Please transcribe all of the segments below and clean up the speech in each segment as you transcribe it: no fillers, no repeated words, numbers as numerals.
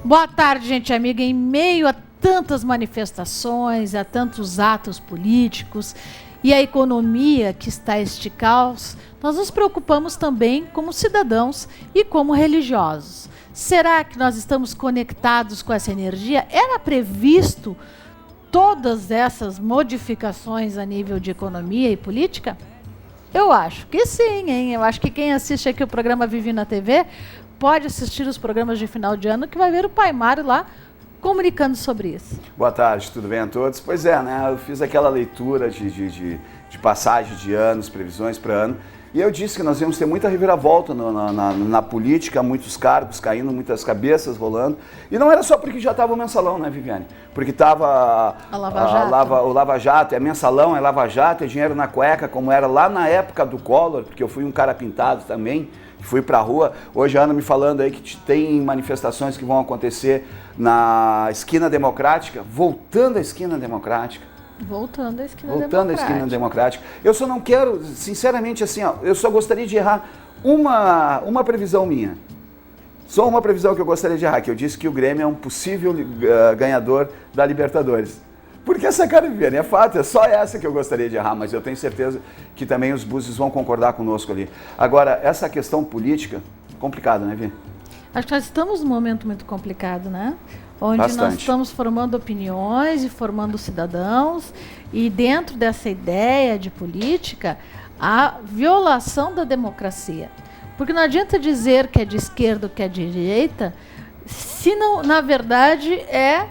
Boa tarde, gente amiga. Em meio a tantas manifestações, a tantos atos políticos e a economia que está este caos, nós nos preocupamos também como cidadãos e como religiosos. Será que nós estamos conectados com essa energia? Era previsto todas essas modificações a nível de economia e política? Eu acho que sim, hein? Eu acho que quem assiste aqui o programa Vivi na TV pode assistir os programas de final de ano que vai ver o Pai Mário lá comunicando sobre isso. Boa tarde, tudo bem a todos? Pois é, né? Eu fiz aquela leitura de passagem de anos, previsões para ano, e eu disse que nós íamos ter muita reviravolta na política, muitos cargos caindo, muitas cabeças rolando. E não era só porque já estava o mensalão, né, Viviane? Porque estava o Lava Jato, é mensalão, é Lava Jato, é dinheiro na cueca, como era lá na época do Collor, porque eu fui um cara pintado também, fui pra rua. Hoje a Ana me falando aí que tem manifestações que vão acontecer na Esquina Democrática, voltando à Esquina Democrática. Voltando à Esquina Democrática. Eu só não quero, sinceramente, assim, ó, eu só gostaria de errar uma previsão minha. Só uma previsão que eu gostaria de errar, que eu disse que o Grêmio é um possível ganhador da Libertadores. Porque essa cara, Viviane, é fato, é só essa que eu gostaria de errar, mas eu tenho certeza que também os Búzios vão concordar conosco ali. Agora, essa questão política, complicada, né, Vi? Acho que nós estamos num momento muito complicado, né? Onde Bastante. Nós estamos formando opiniões e formando cidadãos, e dentro dessa ideia de política, a violação da democracia. Porque não adianta dizer que é de esquerda ou que é de direita, se não, na verdade, é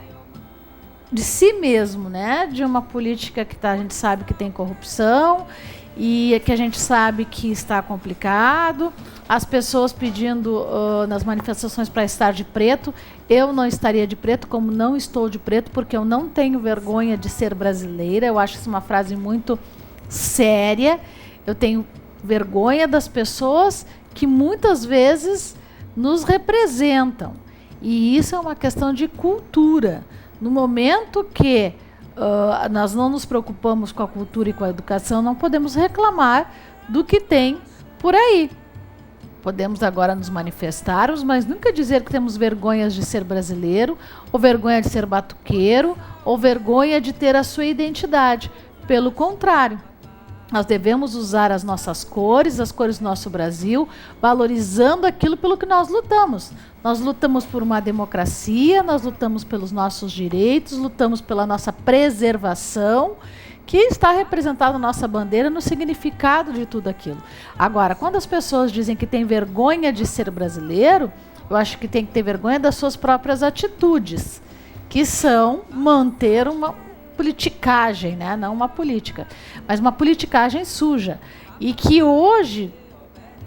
de si mesmo, né? De uma política que a gente sabe que tem corrupção e que a gente sabe que está complicado. As pessoas pedindo nas manifestações para estar de preto. Eu não estaria de preto, como não estou de preto, porque eu não tenho vergonha de ser brasileira. Eu acho isso uma frase muito séria. Eu tenho vergonha das pessoas que muitas vezes nos representam. E isso é uma questão de cultura. No momento que nós não nos preocupamos com a cultura e com a educação, não podemos reclamar do que tem por aí. Podemos agora nos manifestarmos, mas nunca dizer que temos vergonhas de ser brasileiro, ou vergonha de ser batuqueiro, ou vergonha de ter a sua identidade. Pelo contrário, nós devemos usar as nossas cores, as cores do nosso Brasil, valorizando aquilo pelo que nós lutamos. Nós lutamos por uma democracia, nós lutamos pelos nossos direitos, lutamos pela nossa preservação, que está representada na nossa bandeira no significado de tudo aquilo. Agora, quando as pessoas dizem que tem vergonha de ser brasileiro, eu acho que tem que ter vergonha das suas próprias atitudes, que são manter uma politicagem, né? Não uma política, mas uma politicagem suja. E que hoje,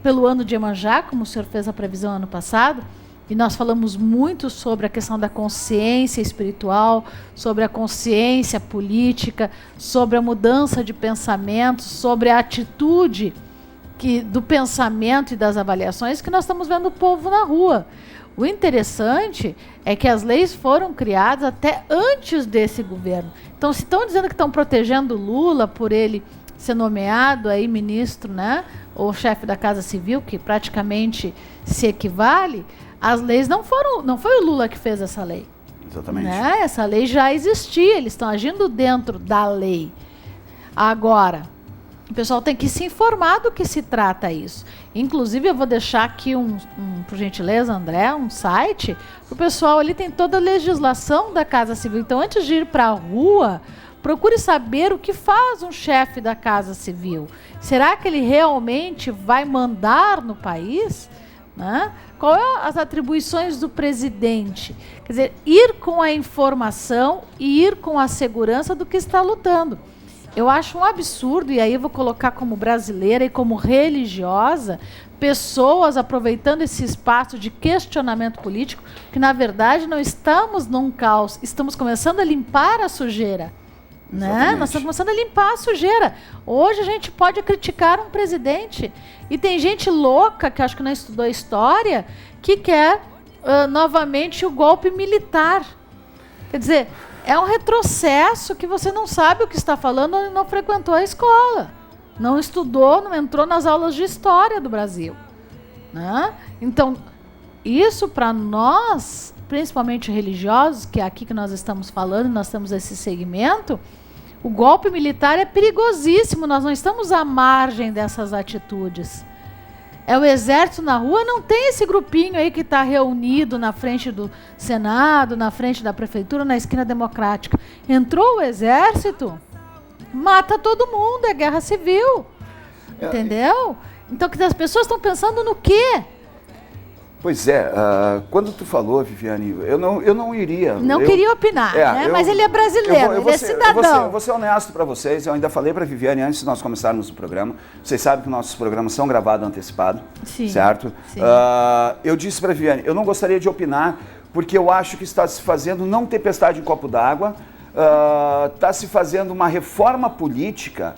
pelo ano de Iemanjá, como o senhor fez a previsão ano passado, e nós falamos muito sobre a questão da consciência espiritual, sobre a consciência política, sobre a mudança de pensamento, sobre a atitude do pensamento e das avaliações, que nós estamos vendo o povo na rua. O interessante é que as leis foram criadas até antes desse governo. Então, se estão dizendo que estão protegendo Lula por ele ser nomeado aí ministro, né, ou chefe da Casa Civil, que praticamente se equivale, as leis não foi o Lula que fez essa lei. Exatamente. Né? Essa lei já existia, eles estão agindo dentro da lei. Agora, o pessoal tem que se informar do que se trata isso. Inclusive, eu vou deixar aqui por gentileza, André, um site. O pessoal ali tem toda a legislação da Casa Civil. Então, antes de ir para a rua, procure saber o que faz um chefe da Casa Civil. Será que ele realmente vai mandar no país? Né? Qual é as atribuições do presidente? Quer dizer, ir com a informação e ir com a segurança do que está lutando. Eu acho um absurdo, e aí eu vou colocar como brasileira e como religiosa, pessoas aproveitando esse espaço de questionamento político, que na verdade não estamos num caos, estamos começando a limpar a sujeira. Né? Nós estamos começando a limpar a sujeira. Hoje a gente pode criticar um presidente, e tem gente louca, que acho que não estudou história, que quer novamente o golpe militar. Quer dizer, é um retrocesso que você não sabe o que está falando e não frequentou a escola. Não estudou, não entrou nas aulas de história do Brasil. Né? Então, isso para nós principalmente religiosos, que é aqui que nós estamos falando, nós temos esse segmento, o golpe militar é perigosíssimo, nós não estamos à margem dessas atitudes. É o exército na rua, não tem esse grupinho aí que está reunido na frente do Senado, na frente da prefeitura, na esquina democrática. Entrou o exército, mata todo mundo, é guerra civil. Entendeu? Então, que as pessoas estão pensando no quê? Pois é, quando tu falou, Viviane, eu não iria... Não queria opinar, né? Mas ele é brasileiro, ele é cidadão. Eu vou ser honesto para vocês, eu ainda falei para a Viviane antes de nós começarmos o programa, vocês sabem que nossos programas são gravados antecipado, sim, certo? Sim. Eu disse para a Viviane, eu não gostaria de opinar, porque eu acho que está se fazendo não tempestade em copo d'água, está se fazendo uma reforma política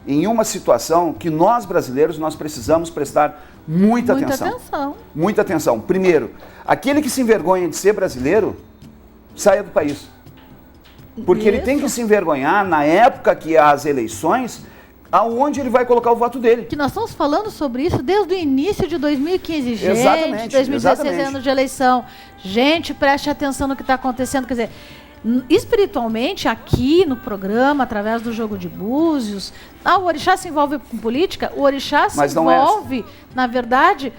em uma situação que nós brasileiros nós precisamos prestar muita atenção. Muita atenção. Primeiro, aquele que se envergonha de ser brasileiro, saia do país. Porque ele tem que se envergonhar na época que há as eleições, aonde ele vai colocar o voto dele. Que nós estamos falando sobre isso desde o início de 2015. Gente, exatamente, 2016 anos de eleição. Gente, preste atenção no que está acontecendo. Quer dizer, espiritualmente, aqui no programa, através do jogo de búzios, o orixá se envolve com política, o orixá se envolve, na verdade,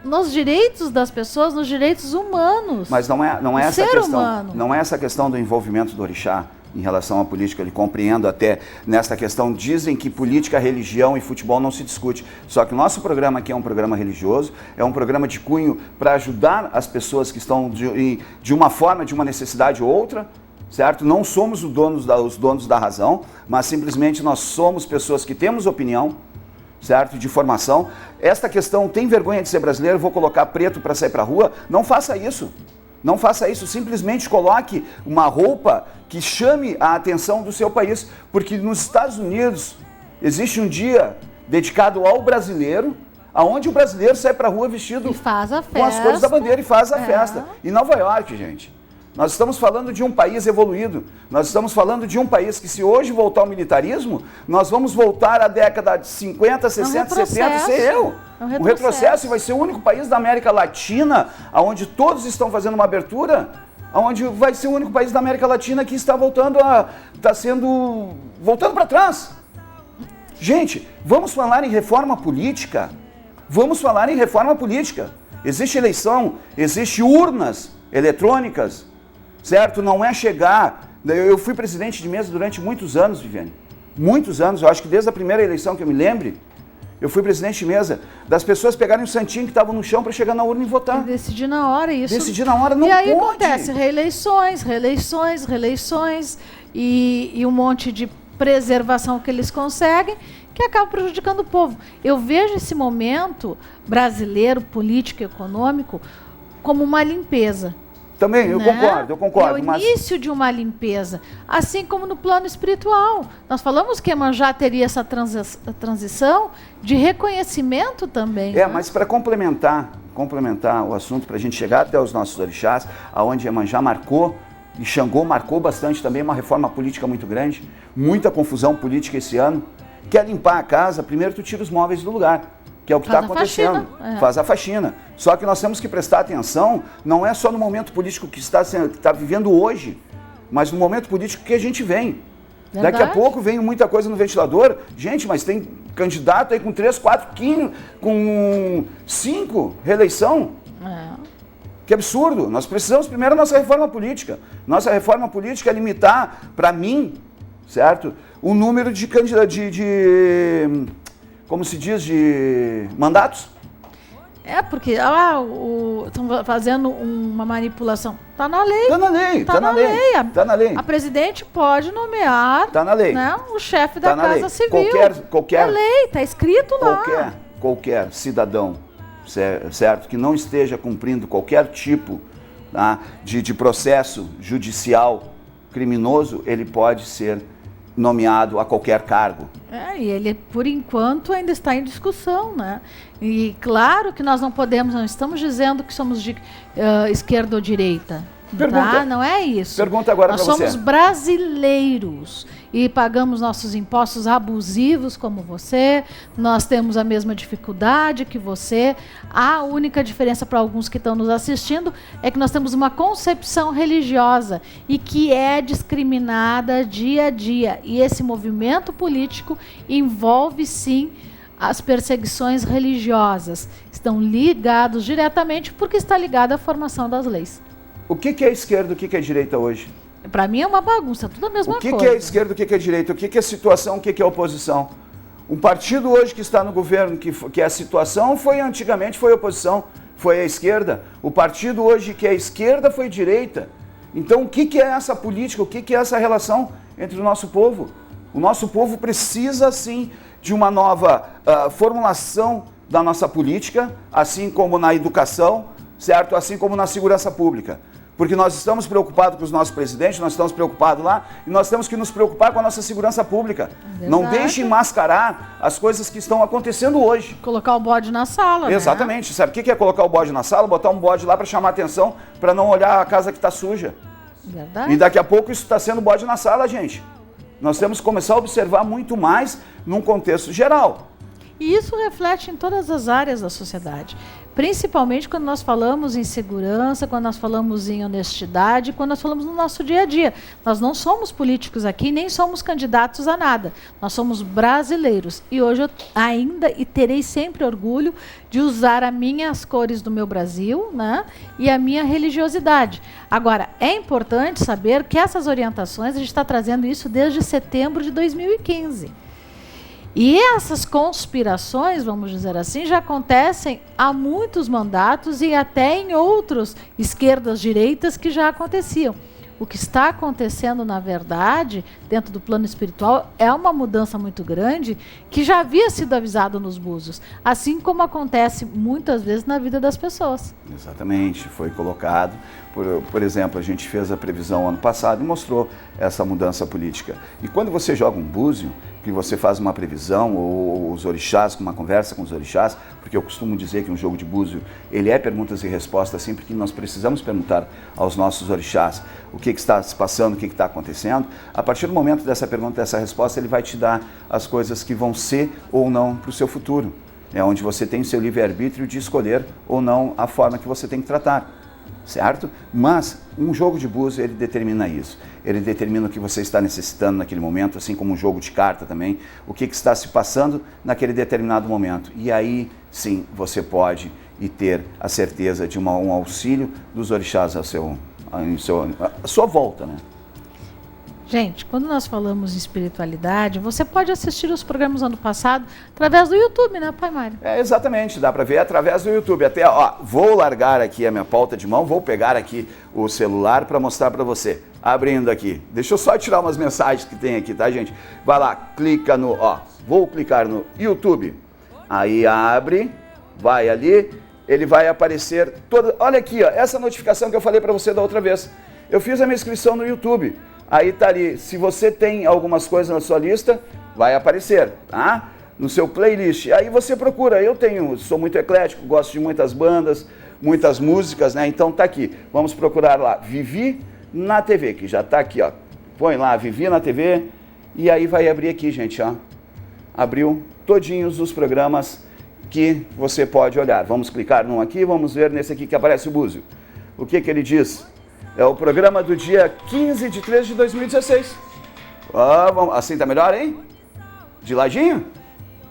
nos direitos das pessoas, nos direitos humanos. Mas não é essa questão. Humano. Não é essa questão do envolvimento do orixá em relação à política. Eu compreendo até nesta questão. Dizem que política, religião e futebol não se discute. Só que o nosso programa aqui é um programa religioso, é um programa de cunho para ajudar as pessoas que estão de uma forma, de uma necessidade ou outra, certo? Não somos os donos da razão, mas simplesmente nós somos pessoas que temos opinião, certo? De formação. Esta questão, tem vergonha de ser brasileiro, vou colocar preto para sair para a rua? Não faça isso. Não faça isso, simplesmente coloque uma roupa que chame a atenção do seu país, porque nos Estados Unidos existe um dia dedicado ao brasileiro, aonde o brasileiro sai para a rua vestido com as cores da bandeira e faz a festa. Em Nova York, gente. Nós estamos falando de um país evoluído, nós estamos falando de um país que, se hoje voltar ao militarismo, nós vamos voltar à década de 50, 60, 70, sei eu. Um retrocesso, e vai ser o único país da América Latina onde todos estão fazendo uma abertura, onde vai ser o único país da América Latina que está voltando para trás. Gente, vamos falar em reforma política? Vamos falar em reforma política. Existe eleição, existe urnas eletrônicas, certo? Não é chegar... Eu fui presidente de mesa durante muitos anos, Viviane. Muitos anos, eu acho que desde a primeira eleição que eu me lembre, eu fui presidente de mesa, das pessoas pegarem um santinho que estavam no chão para chegar na urna e votar. E decidir na hora, isso. Decidir na hora, não pode. E aí acontece reeleições, e um monte de preservação que eles conseguem, que acaba prejudicando o povo. Eu vejo esse momento brasileiro, político e econômico, como uma limpeza. Também, eu concordo. É o início de uma limpeza, assim como no plano espiritual. Nós falamos que Iemanjá teria essa transição de reconhecimento também. Mas para complementar o assunto, para a gente chegar até os nossos orixás, aonde Iemanjá marcou, e Xangô marcou bastante também, uma reforma política muito grande, muita confusão política esse ano. Quer limpar a casa, primeiro tu tira os móveis do lugar. Que é o que está acontecendo. Faz a faxina. Só que nós temos que prestar atenção, não é só no momento político que está vivendo hoje, mas no momento político que a gente vem. Verdade. Daqui a pouco vem muita coisa no ventilador. Gente, mas tem candidato aí com 3, 4, 15, com 5 reeleição. Que absurdo. Nós precisamos primeiro da nossa reforma política. Nossa reforma política é limitar, para mim, certo? O número de candidatos, como se diz, de mandatos? Porque estão fazendo uma manipulação. Está na lei. Está na lei. A presidente pode nomear o chefe da Casa Civil. Qualquer, é lei, está escrito lá. Qualquer cidadão, certo, que não esteja cumprindo qualquer tipo de processo judicial criminoso, ele pode ser nomeado a qualquer cargo. E ele, por enquanto, ainda está em discussão, né? E claro que nós não estamos dizendo que somos de esquerda ou direita. Pergunta. Tá? Não é isso. Pergunta agora para você. Nós somos brasileiros e pagamos nossos impostos abusivos como você, nós temos a mesma dificuldade que você. A única diferença para alguns que estão nos assistindo é que nós temos uma concepção religiosa e que é discriminada dia a dia. E esse movimento político envolve, sim, as perseguições religiosas. Estão ligados diretamente porque está ligada à formação das leis. O que é esquerda, o que é direita hoje? Para mim é uma bagunça, tudo a mesma coisa. O que é esquerda, o que é direita? O que é situação, o que é oposição? Um partido hoje que está no governo, que é a situação, antigamente foi oposição, foi a esquerda. O partido hoje que é esquerda foi direita. Então o que é essa política, o que é essa relação entre o nosso povo? O nosso povo precisa, sim, de uma nova formulação da nossa política, assim como na educação, certo? Assim como na segurança pública. Porque nós estamos preocupados com os nossos presidentes, nós estamos preocupados lá, e nós temos que nos preocupar com a nossa segurança pública. Verdade. Não deixe mascarar as coisas que estão acontecendo hoje. Colocar o bode na sala, Exatamente. Né? Sabe o que é colocar o bode na sala? Botar um bode lá para chamar atenção, para não olhar a casa que está suja. Verdade. E daqui a pouco isso está sendo bode na sala, gente. Nós temos que começar a observar muito mais num contexto geral. E isso reflete em todas as áreas da sociedade. Principalmente quando nós falamos em segurança, quando nós falamos em honestidade, quando nós falamos no nosso dia a dia. Nós não somos políticos aqui, nem somos candidatos a nada. Nós somos brasileiros. E hoje eu ainda e terei sempre orgulho de usar as cores do meu Brasil, né, e a minha religiosidade. Agora, é importante saber que essas orientações, a gente está trazendo isso desde setembro de 2015. E essas conspirações, vamos dizer assim, já acontecem há muitos mandatos e até em outros esquerdas, direitas que já aconteciam. O que está acontecendo, na verdade, dentro do plano espiritual, é uma mudança muito grande que já havia sido avisado nos búzios, assim como acontece muitas vezes na vida das pessoas. Exatamente, foi colocado. Por exemplo, a gente fez a previsão ano passado e mostrou essa mudança política. E quando você joga um búzio, que você faz uma previsão, ou os orixás, uma conversa com os orixás, porque eu costumo dizer que um jogo de búzio, ele é perguntas e respostas, sempre que nós precisamos perguntar aos nossos orixás o que está se passando, o que está acontecendo. A partir do momento dessa pergunta, dessa resposta, ele vai te dar as coisas que vão ser ou não para o seu futuro. É onde você tem o seu livre-arbítrio de escolher ou não a forma que você tem que tratar. Certo? Mas um jogo de búzio, ele determina isso. Ele determina o que você está necessitando naquele momento, assim como um jogo de carta também, o que está se passando naquele determinado momento. E aí, sim, você pode ter a certeza de um auxílio dos orixás à sua volta, né? Gente, quando nós falamos em espiritualidade, você pode assistir os programas ano passado através do YouTube, né, Pai Mário? Exatamente, dá para ver através do YouTube. Até, vou largar aqui a minha pauta de mão, vou pegar aqui o celular para mostrar para você. Abrindo aqui. Deixa eu só tirar umas mensagens que tem aqui, tá, gente? Vai lá, clica no, vou clicar no YouTube. Aí abre, vai ali, ele vai aparecer toda. Olha aqui, essa notificação que eu falei para você da outra vez. Eu fiz a minha inscrição no YouTube. Aí tá ali, se você tem algumas coisas na sua lista, vai aparecer, tá? No seu playlist. Aí você procura, sou muito eclético, gosto de muitas bandas, muitas músicas, né? Então tá aqui, vamos procurar lá, Vivi na TV, que já tá aqui, Põe lá, Vivi na TV, e aí vai abrir aqui, gente, Abriu todinhos os programas que você pode olhar. Vamos clicar num aqui, vamos ver nesse aqui que aparece o búzio. O que ele diz? É o programa do dia 15 de 3 de 2016. Assim tá melhor, hein? De ladinho?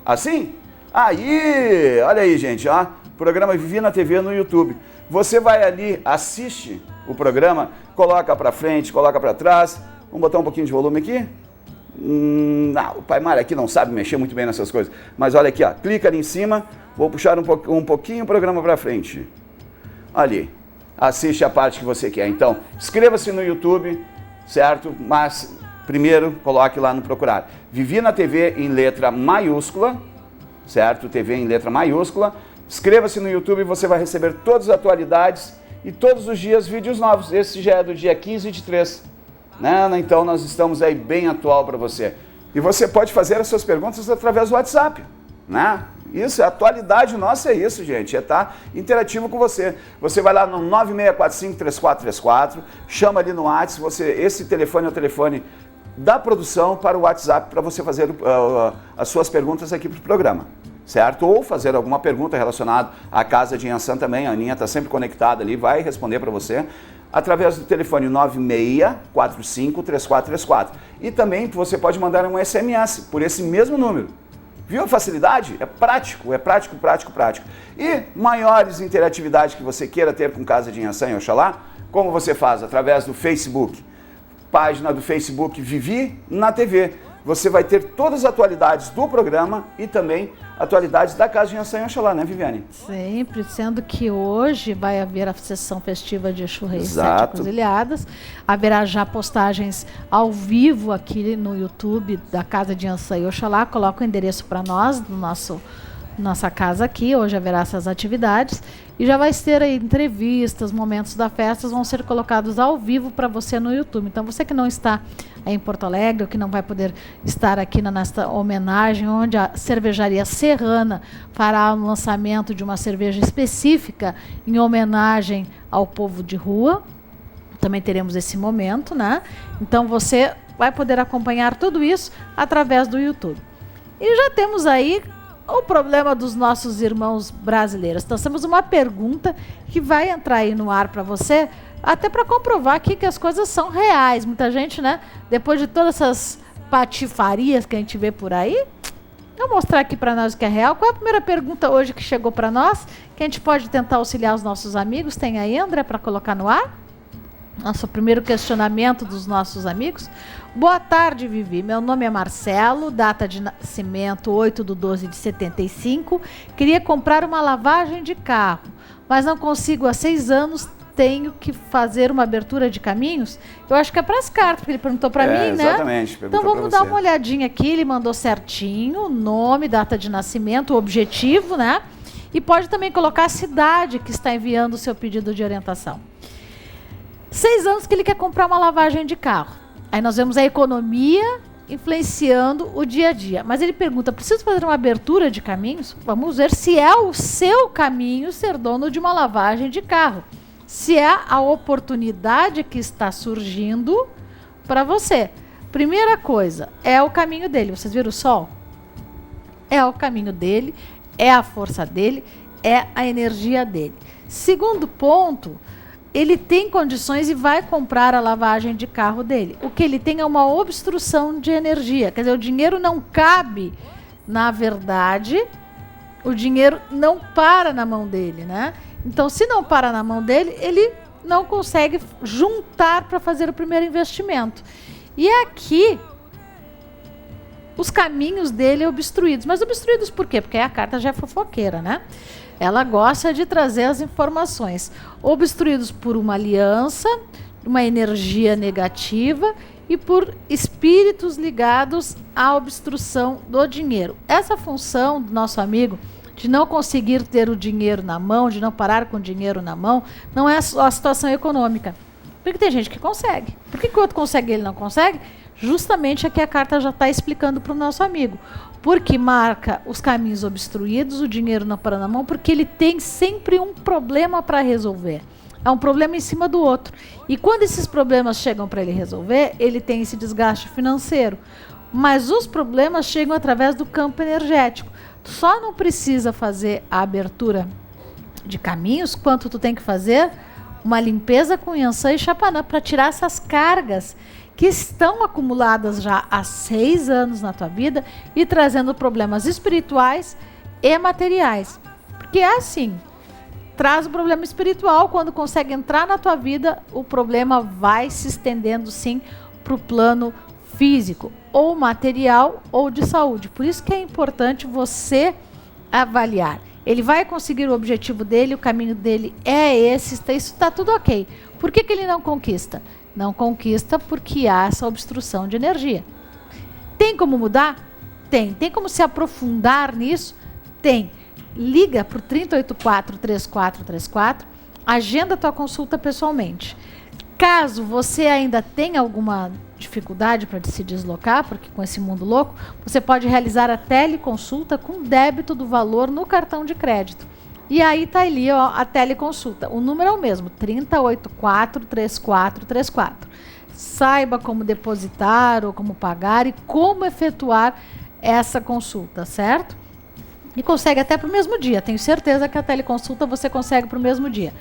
Assim? Aí! Olha aí, gente, Programa Vivi na TV no YouTube. Você vai ali, assiste o programa, coloca pra frente, coloca pra trás. Vamos botar um pouquinho de volume aqui? Não, o Pai Mário aqui não sabe mexer muito bem nessas coisas. Mas olha aqui, clica ali em cima. Vou puxar um pouquinho o programa pra frente. Ali. Assiste a parte que você quer. Então, inscreva-se no YouTube, certo? Mas, primeiro, coloque lá no procurar. Vivi na TV em letra maiúscula, certo? TV em letra maiúscula. Inscreva-se no YouTube e você vai receber todas as atualidades e todos os dias vídeos novos. Esse já é do dia 15 de 3. Né? Então, nós estamos aí bem atual para você. E você pode fazer as suas perguntas através do WhatsApp, né? Isso, a atualidade nossa é isso, gente, é estar interativo com você. Você vai lá no 9645-3434, chama ali no WhatsApp, esse telefone é o telefone da produção para o WhatsApp para você fazer as suas perguntas aqui para o programa, certo? Ou fazer alguma pergunta relacionada à Casa de Yansan também, a Aninha está sempre conectada ali, vai responder para você, através do telefone 9645-3434. E também você pode mandar um SMS por esse mesmo número. Viu a facilidade? É prático, prático. E maiores interatividades que você queira ter com Casa de Yansan e Oxalá, como você faz? Através do Facebook. Página do Facebook Vivi na TV. Você vai ter todas as atualidades do programa e também atualidades da Casa de Yansan e Oxalá, né, Viviane? Sempre, sendo que hoje vai haver a sessão festiva de Exu Rei Exato. 7 Encruzilhadas. Haverá já postagens ao vivo aqui no YouTube da Casa de Yansan e Oxalá. Coloca o endereço para nós, do nossa casa aqui. Hoje haverá essas atividades. E já vai ter aí entrevistas, momentos da festa vão ser colocados ao vivo para você no YouTube. Então, você que não está aí em Porto Alegre, ou que não vai poder estar aqui nesta homenagem, onde a Cervejaria Serrana fará o lançamento de uma cerveja específica em homenagem ao povo de rua. Também teremos esse momento, né? Então, você vai poder acompanhar tudo isso através do YouTube. E já temos aí o problema dos nossos irmãos brasileiros. Nós temos uma pergunta que vai entrar aí no ar para você, até para comprovar aqui que as coisas são reais. Muita gente, né, depois de todas essas patifarias que a gente vê por aí, vou mostrar aqui para nós o que é real. Qual é a primeira pergunta hoje que chegou para nós, que a gente pode tentar auxiliar os nossos amigos? Tem aí, André, para colocar no ar? Nosso primeiro questionamento dos nossos amigos. Boa tarde, Vivi. Meu nome é Marcelo, data de nascimento 8/12/75. Queria comprar uma lavagem de carro, mas não consigo há 6 anos. Tenho que fazer uma abertura de caminhos? Eu acho que é para as cartas, porque ele perguntou para mim, né? Exatamente. Então vamos dar uma olhadinha aqui. Ele mandou certinho, nome, data de nascimento, objetivo, né? E pode também colocar a cidade que está enviando o seu pedido de orientação. 6 anos que ele quer comprar uma lavagem de carro. Aí nós vemos a economia influenciando o dia a dia. Mas ele pergunta, preciso fazer uma abertura de caminhos? Vamos ver se é o seu caminho ser dono de uma lavagem de carro. Se é a oportunidade que está surgindo para você. Primeira coisa, é o caminho dele. Vocês viram o sol? É o caminho dele, é a força dele, é a energia dele. Segundo ponto, ele tem condições e vai comprar a lavagem de carro dele. O que ele tem é uma obstrução de energia. Quer dizer, o dinheiro não cabe, na verdade, o dinheiro não para na mão dele, né? Então, se não para na mão dele, ele não consegue juntar para fazer o primeiro investimento. E aqui, os caminhos dele obstruídos. Mas obstruídos por quê? Porque a carta já é fofoqueira, né? Ela gosta de trazer as informações. Obstruídos por uma aliança, uma energia negativa e por espíritos ligados à obstrução do dinheiro. Essa função do nosso amigo de não conseguir ter o dinheiro na mão, de não parar com o dinheiro na mão, não é só a situação econômica. Porque tem gente que consegue. Por que o outro consegue e ele não consegue? Justamente aqui a carta já está explicando para o nosso amigo. Porque marca os caminhos obstruídos, o dinheiro não para na mão, porque ele tem sempre um problema para resolver. É um problema em cima do outro. E quando esses problemas chegam para ele resolver, ele tem esse desgaste financeiro. Mas os problemas chegam através do campo energético. Tu só não precisa fazer a abertura de caminhos, quanto tu tem que fazer uma limpeza com Yansan e Chapanã para tirar essas cargas que estão acumuladas já há 6 anos na tua vida e trazendo problemas espirituais e materiais. Porque é assim, traz o problema espiritual, quando consegue entrar na tua vida, o problema vai se estendendo sim para o plano físico, ou material, ou de saúde. Por isso que é importante você avaliar. Ele vai conseguir o objetivo dele, o caminho dele é esse, isso está tudo ok. Por que ele não conquista? Não conquista porque há essa obstrução de energia. Tem como mudar? Tem. Tem como se aprofundar nisso? Tem. Liga para o 3084-3434, agenda tua consulta pessoalmente. Caso você ainda tenha alguma dificuldade para se deslocar, porque com esse mundo louco, você pode realizar a teleconsulta com débito do valor no cartão de crédito. E aí está ali, ó, a teleconsulta. O número é o mesmo, 3084-3434. Saiba como depositar ou como pagar e como efetuar essa consulta, certo? E consegue até para o mesmo dia. Tenho certeza que a teleconsulta você consegue para o mesmo dia.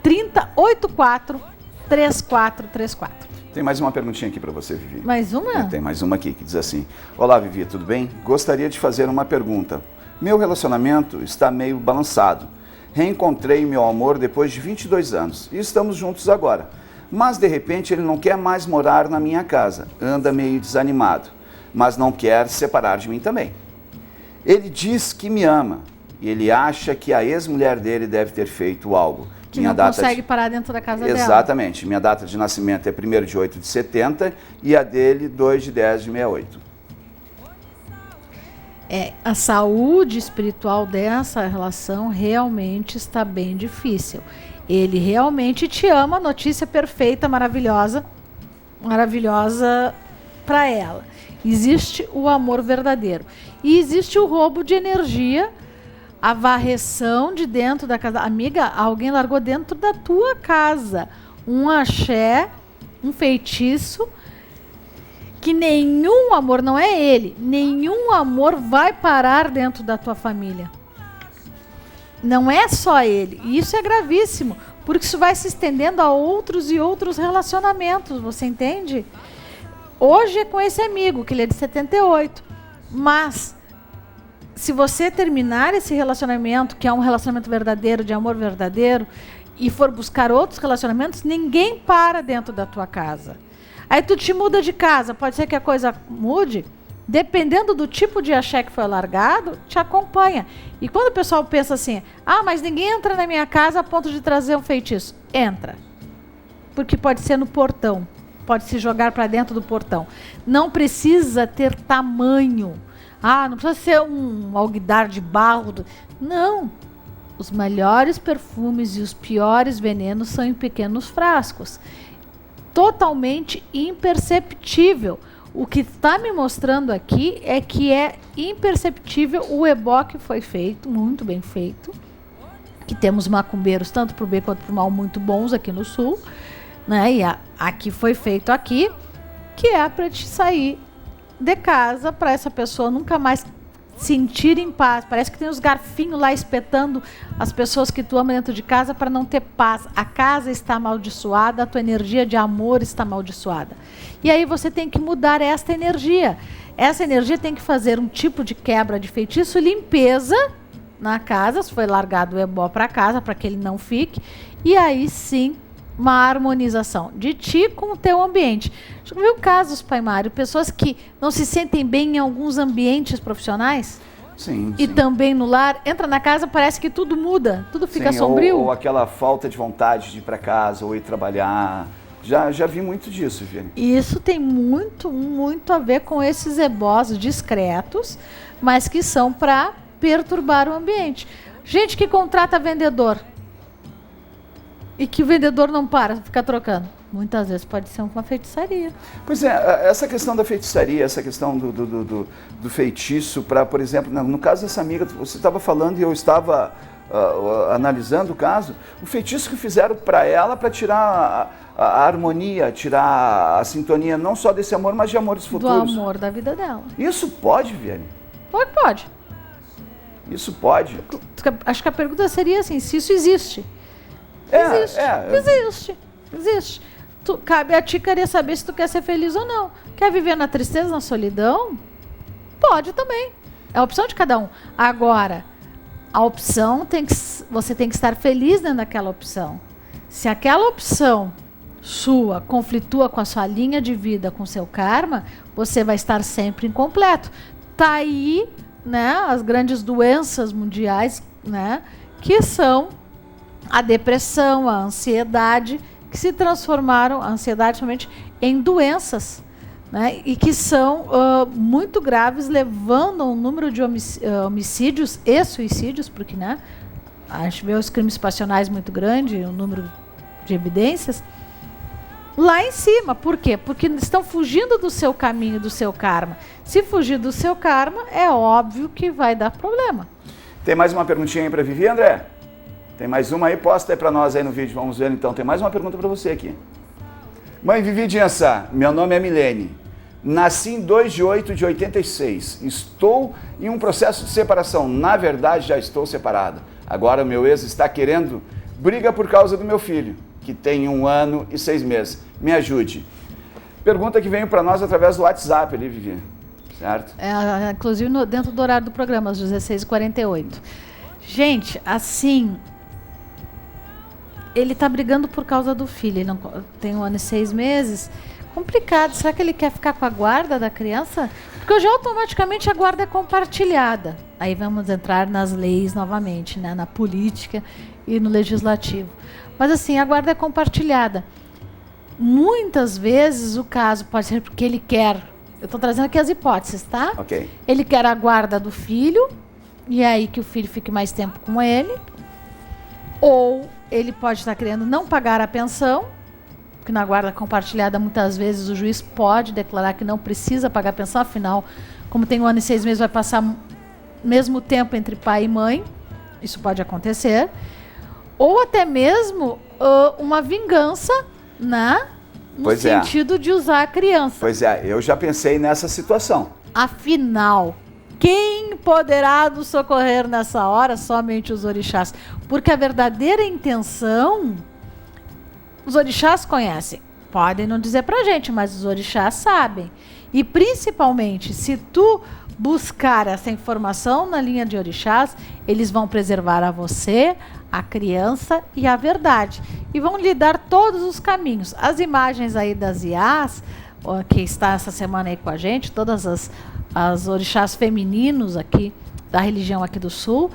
3084-3434. Tem mais uma perguntinha aqui para você, Vivi. Mais uma? Tem mais uma aqui que diz assim: olá, Vivi, tudo bem? Gostaria de fazer uma pergunta. Meu relacionamento está meio balançado. Reencontrei meu amor depois de 22 anos e estamos juntos agora. Mas, de repente, ele não quer mais morar na minha casa. Anda meio desanimado, mas não quer separar de mim também. Ele diz que me ama e ele acha que a ex-mulher dele deve ter feito algo. Que não consegue parar dentro da casa dela. Exatamente. Minha data de nascimento é 1º de 8 de 70 e a dele 2 de 10 de 68. A saúde espiritual dessa relação realmente está bem difícil. Ele realmente te ama, notícia perfeita, maravilhosa para ela. Existe o amor verdadeiro. E existe o roubo de energia, a varreção de dentro da casa. Amiga, alguém largou dentro da tua casa um axé, um feitiço, que nenhum amor, não é ele, nenhum amor vai parar dentro da tua família. Não é só ele. E isso é gravíssimo, porque isso vai se estendendo a outros e outros relacionamentos, você entende? Hoje é com esse amigo, que ele é de 78. Mas, se você terminar esse relacionamento, que é um relacionamento verdadeiro, de amor verdadeiro, e for buscar outros relacionamentos, ninguém para dentro da tua casa. Aí tu te muda de casa, pode ser que a coisa mude, dependendo do tipo de axé que foi largado, te acompanha. E quando o pessoal pensa assim, mas ninguém entra na minha casa a ponto de trazer um feitiço. Entra. Porque pode ser no portão, pode se jogar para dentro do portão. Não precisa ter tamanho. Não precisa ser um alguidar de barro. Não. Os melhores perfumes e os piores venenos são em pequenos frascos. Totalmente imperceptível. O que está me mostrando aqui é que é imperceptível o ebó que foi feito, muito bem feito. Que temos macumbeiros, tanto para o bem quanto para o mal, muito bons aqui no sul. Né? E aqui foi feito aqui, que é para te sair de casa, para essa pessoa nunca mais sentir em paz. Parece que tem os garfinhos lá espetando as pessoas que tu ama dentro de casa para não ter paz. A casa está amaldiçoada, a tua energia de amor está amaldiçoada. E aí você tem que mudar esta energia. Essa energia tem que fazer um tipo de quebra de feitiço, limpeza na casa, se foi largado o ebó para casa, para que ele não fique. E aí sim, uma harmonização de ti com o teu ambiente. Já viu casos, Pai Mário, pessoas que não se sentem bem em alguns ambientes profissionais? Sim. E também no lar, entra na casa, parece que tudo muda, tudo fica sombrio. Ou aquela falta de vontade de ir para casa ou ir trabalhar. Já vi muito disso, Viane. Isso tem muito a ver com esses ebós discretos, mas que são para perturbar o ambiente. Gente que contrata vendedor e que o vendedor não para, fica trocando. Muitas vezes pode ser uma feitiçaria. Pois é, essa questão da feitiçaria, essa questão do feitiço, para, por exemplo, no caso dessa amiga, você estava falando e eu estava analisando o caso, o feitiço que fizeram para ela para tirar a harmonia, tirar a sintonia, não só desse amor, mas de amores futuros. Do amor da vida dela. Isso pode, Viane? Pode. Isso pode? Acho que a pergunta seria assim, se isso existe. Existe. Cabe a ti querer saber se tu quer ser feliz ou não. Quer viver na tristeza, na solidão? Pode também. É a opção de cada um. Agora, a opção você tem que estar feliz dentro daquela opção. Se aquela opção sua conflitua com a sua linha de vida, com o seu karma, você vai estar sempre incompleto. Tá aí, né, as grandes doenças mundiais, né, que são a depressão, a ansiedade, que se transformaram, a ansiedade somente, em doenças, né, e que são muito graves, levando a um número de homicídios e suicídios, porque, né, a gente vê os crimes passionais muito grande, o número de evidências, lá em cima. Por quê? Porque estão fugindo do seu caminho, do seu karma. Se fugir do seu karma, é óbvio que vai dar problema. Tem mais uma perguntinha aí para Vivi, André? Tem mais uma aí? Posta aí para nós aí no vídeo, vamos ver então. Tem mais uma pergunta para você aqui. Mãe Vivi Diança, meu nome é Milene. Nasci em 2 de 8 de 86. Estou em um processo de separação. Na verdade, já estou separada. Agora o meu ex está querendo briga por causa do meu filho, que tem 1 ano e 6 meses. Me ajude. Pergunta que veio para nós através do WhatsApp ali, Vivi. Certo? Inclusive dentro do horário do programa, às 16h48. Gente, assim, ele está brigando por causa do filho. Ele não tem 1 ano e 6 meses. Complicado. Será que ele quer ficar com a guarda da criança? Porque hoje automaticamente a guarda é compartilhada. Aí vamos entrar nas leis novamente, né? Na política e no legislativo. Mas assim, a guarda é compartilhada. Muitas vezes o caso pode ser porque ele quer. Eu estou trazendo aqui as hipóteses, tá? Ok. Ele quer a guarda do filho, e é aí que o filho fique mais tempo com ele. Ou ele pode estar querendo não pagar a pensão, porque na guarda compartilhada muitas vezes o juiz pode declarar que não precisa pagar a pensão, afinal, como tem 1 ano e 6 meses, vai passar mesmo tempo entre pai e mãe. Isso pode acontecer. Ou até mesmo uma vingança, né? No sentido de usar a criança. Pois é, eu já pensei nessa situação. Afinal, quem poderá nos socorrer nessa hora? Somente os orixás. Porque a verdadeira intenção, os orixás conhecem. Podem não dizer pra gente, mas os orixás sabem. E principalmente, se tu buscar essa informação na linha de orixás, eles vão preservar a você, a criança e a verdade. E vão lhe dar todos os caminhos. As imagens aí das IAs, que está essa semana aí com a gente, todas as orixás femininos aqui, da religião aqui do Sul,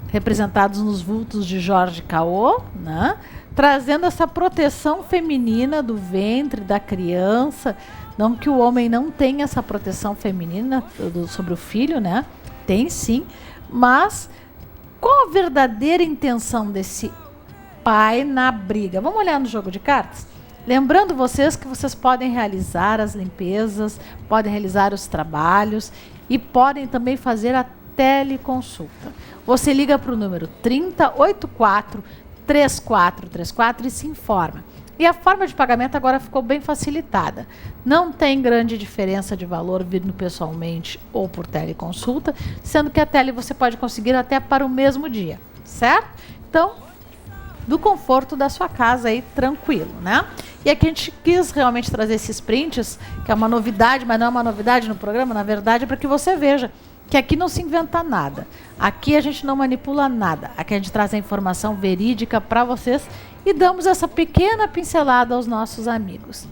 representados nos vultos de Jorge Caô, né? Trazendo essa proteção feminina do ventre, da criança. Não que o homem não tenha essa proteção feminina sobre o filho, né? Tem sim, mas qual a verdadeira intenção desse pai na briga? Vamos olhar no jogo de cartas? Lembrando vocês que vocês podem realizar as limpezas, podem realizar os trabalhos e podem também fazer a teleconsulta. Você liga para o número 3084 3434 e se informa. E a forma de pagamento agora ficou bem facilitada. Não tem grande diferença de valor vindo pessoalmente ou por teleconsulta, sendo que a tele você pode conseguir até para o mesmo dia, certo? Então, do conforto da sua casa aí, tranquilo, né? E aqui a gente quis realmente trazer esses prints, que é uma novidade, mas não é uma novidade no programa, na verdade é para que você veja que aqui não se inventa nada. Aqui a gente não manipula nada. Aqui a gente traz a informação verídica para vocês e damos essa pequena pincelada aos nossos amigos.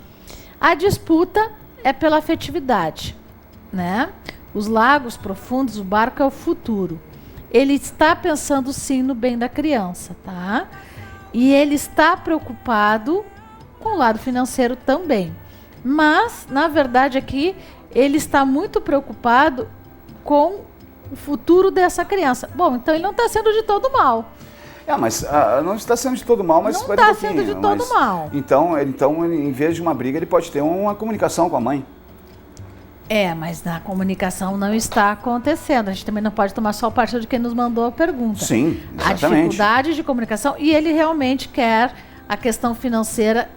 A disputa é pela afetividade, né? Os lagos profundos, o barco é o futuro. Ele está pensando sim no bem da criança, tá? E ele está preocupado com o lado financeiro também. Mas, na verdade, aqui ele está muito preocupado com o futuro dessa criança. Bom, então ele não está sendo de todo mal. Mas não está sendo de todo mal, mas não está sendo de todo mal. Então, em vez de uma briga, ele pode ter uma comunicação com a mãe. Mas na comunicação não está acontecendo. A gente também não pode tomar só parte de quem nos mandou a pergunta. Sim, exatamente. A dificuldade de comunicação, e ele realmente quer a questão financeira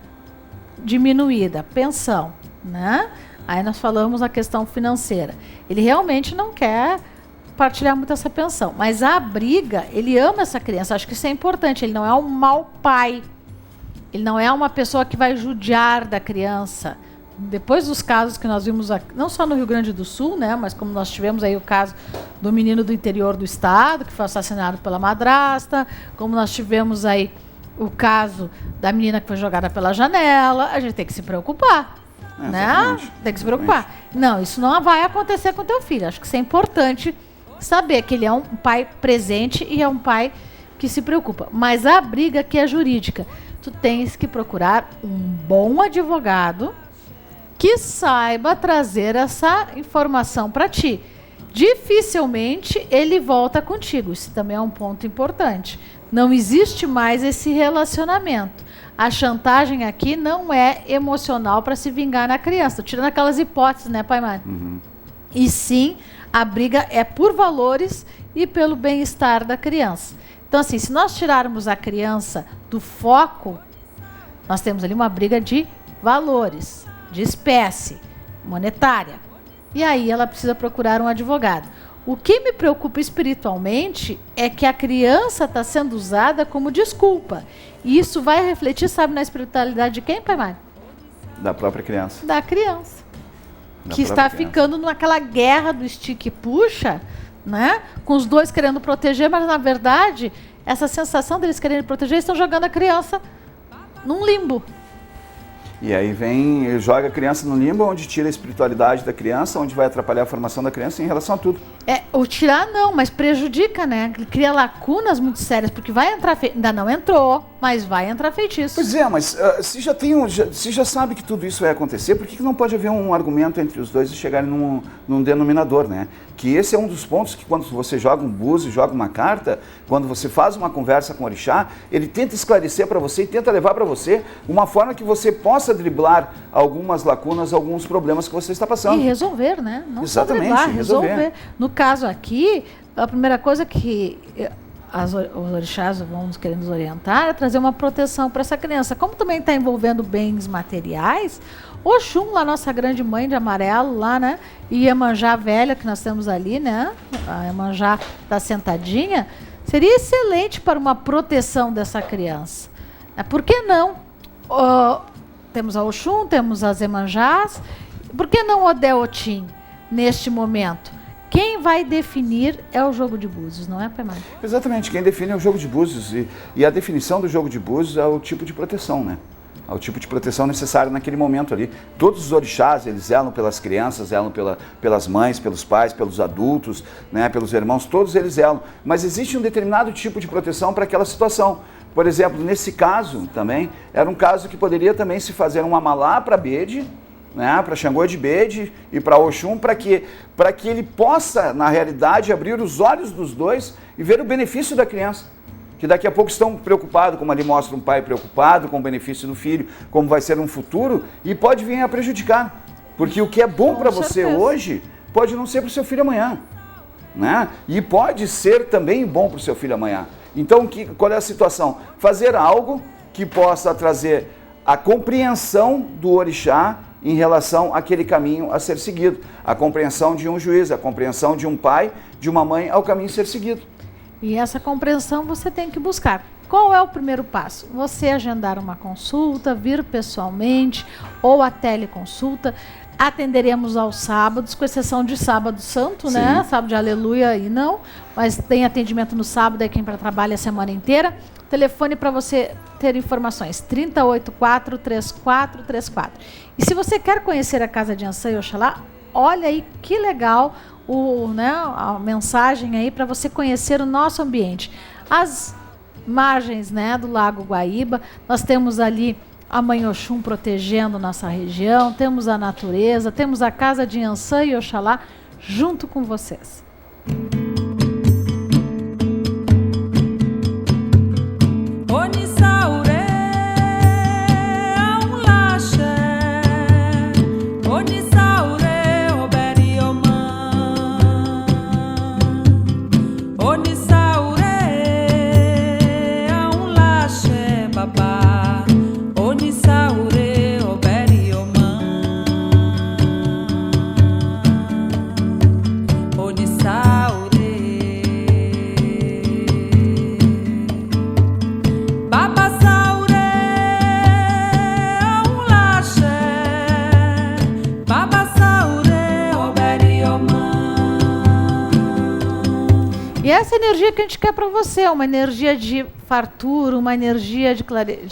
diminuída, pensão, né? Aí nós falamos a questão financeira. Ele realmente não quer partilhar muito essa pensão, mas a briga, ele ama essa criança, acho que isso é importante. Ele não é um mau pai, ele não é uma pessoa que vai judiar da criança. Depois dos casos que nós vimos aqui, não só no Rio Grande do Sul, né, mas como nós tivemos aí o caso do menino do interior do estado, que foi assassinado pela madrasta, como nós tivemos aí o caso da menina que foi jogada pela janela, a gente tem que se preocupar, né? Tem que se preocupar. Não, isso não vai acontecer com teu filho. Acho que isso é importante saber, que ele é um pai presente e é um pai que se preocupa. Mas a briga aqui é jurídica. Tu tens que procurar um bom advogado que saiba trazer essa informação para ti. Dificilmente ele volta contigo. Isso também é um ponto importante. Não existe mais esse relacionamento. a chantagem aqui não é emocional para se vingar na criança, tirando aquelas hipóteses, né, pai Mário? E sim, a briga é por valores e pelo bem-estar da criança. Então, assim, se nós tirarmos a criança do foco, nós temos ali uma briga de valores, de espécie, monetária. E aí ela precisa procurar um advogado. O que me preocupa espiritualmente é que a criança está sendo usada como desculpa. E isso vai refletir, sabe, na espiritualidade de quem, pai Mário? Da própria criança. Da criança. Que está ficando naquela guerra do estica e puxa, né? Com os dois querendo proteger, mas na verdade, essa sensação deles querendo proteger, eles estão jogando a criança num limbo. E aí joga a criança no limbo, onde tira a espiritualidade da criança, onde vai atrapalhar a formação da criança em relação a tudo. O tirar não, mas prejudica, né? Cria lacunas muito sérias, porque vai entrar, ainda não entrou, mas vai entrar feitiço. Pois é, mas se já sabe que tudo isso vai acontecer, por que não pode haver um argumento entre os dois e chegarem num denominador, né? Que esse é um dos pontos que quando você joga um búzio, joga uma carta, quando você faz uma conversa com o orixá, ele tenta esclarecer para você e tenta levar para você uma forma que você possa driblar algumas lacunas, alguns problemas que você está passando. E resolver, né? Não exatamente, só driblar, resolver. No caso aqui, a primeira coisa que os orixás vão nos querer nos orientar é trazer uma proteção para essa criança. Como também está envolvendo bens materiais, Oxum, lá nossa grande mãe de amarelo lá, né? E Iemanjá velha que nós temos ali, né? A Iemanjá está sentadinha. Seria excelente para uma proteção dessa criança. Por que não? Temos a Oxum, temos as Iemanjás. Por que não Odeotim neste momento? Quem vai definir é o jogo de búzios, não é, pai Mário? Exatamente, quem define é o jogo de búzios. E a definição do jogo de búzios é o tipo de proteção, né? É o tipo de proteção necessário naquele momento ali. Todos os orixás, eles zelam pelas crianças, zelam pelas mães, pelos pais, pelos adultos, né, pelos irmãos, todos eles zelam. Mas existe um determinado tipo de proteção para aquela situação. Por exemplo, nesse caso também, era um caso que poderia também se fazer um amalá para Bede, né, para Xangô de Bede e para Oxum, para que ele possa, na realidade, abrir os olhos dos dois e ver o benefício da criança. Que daqui a pouco estão preocupados, como ali mostra um pai preocupado com o benefício do filho, como vai ser um futuro, e pode vir a prejudicar. Porque o que é bom para você hoje, pode não ser para o seu filho amanhã. Né? E pode ser também bom para o seu filho amanhã. Então, qual é a situação? Fazer algo que possa trazer a compreensão do orixá em relação àquele caminho a ser seguido. A compreensão de um juiz, a compreensão de um pai, de uma mãe ao caminho a ser seguido. E essa compreensão você tem que buscar. Qual é o primeiro passo? Você agendar uma consulta, vir pessoalmente ou a teleconsulta. Atenderemos aos sábados, com exceção de sábado santo, sim, né? Sábado de aleluia e não, mas tem atendimento no sábado, é quem trabalha a semana inteira. Telefone para você ter informações, 3084-3434. E se você quer conhecer a Casa de Ançã e Oxalá, olha aí que legal a mensagem aí para você conhecer o nosso ambiente. As margens, né, do Lago Guaíba, nós temos ali a Mãe Oxum protegendo nossa região, temos a natureza, temos a Casa de Ançã e Oxalá junto com vocês. Essa energia que a gente quer para você, uma energia de fartura, uma energia de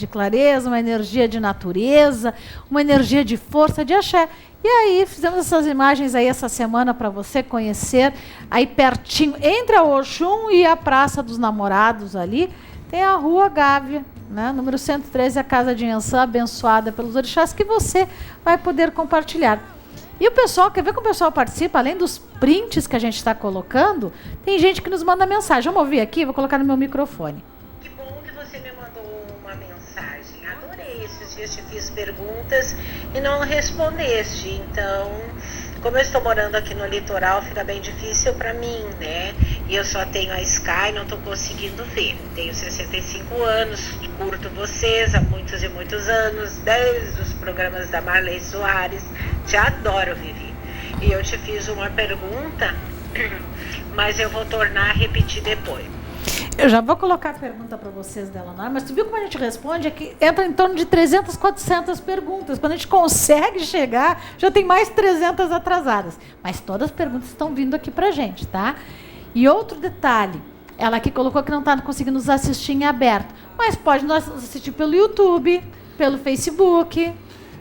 clareza, uma energia de natureza, uma energia de força, de axé. E aí, fizemos essas imagens aí essa semana para você conhecer, aí pertinho, entre a Oxum e a Praça dos Namorados ali, tem a Rua Gávea, né? Número 113, a Casa de Ançã, abençoada pelos orixás, que você vai poder compartilhar. E o pessoal, quer ver como o pessoal participa? Além dos prints que a gente está colocando, tem gente que nos manda mensagem. Vamos ouvir aqui? Vou colocar no meu microfone. Que bom que você me mandou uma mensagem. Adorei esses dias te fiz perguntas e não respondeste. Então, como eu estou morando aqui no litoral, fica bem difícil para mim, né? E eu só tenho a Sky, não estou conseguindo ver. Tenho 65 anos, curto vocês há muitos e muitos anos, desde os programas da Marley Soares. Te adoro, Vivi. E eu te fiz uma pergunta, mas eu vou tornar a repetir depois. Eu já vou colocar a pergunta para vocês dela, não é? Mas tu viu como a gente responde? É que entra em torno de 300, 400 perguntas. Quando a gente consegue chegar, já tem mais 300 atrasadas. Mas todas as perguntas estão vindo aqui para a gente, tá? E outro detalhe, ela aqui colocou que não está conseguindo nos assistir em aberto, mas pode nos assistir pelo YouTube, pelo Facebook.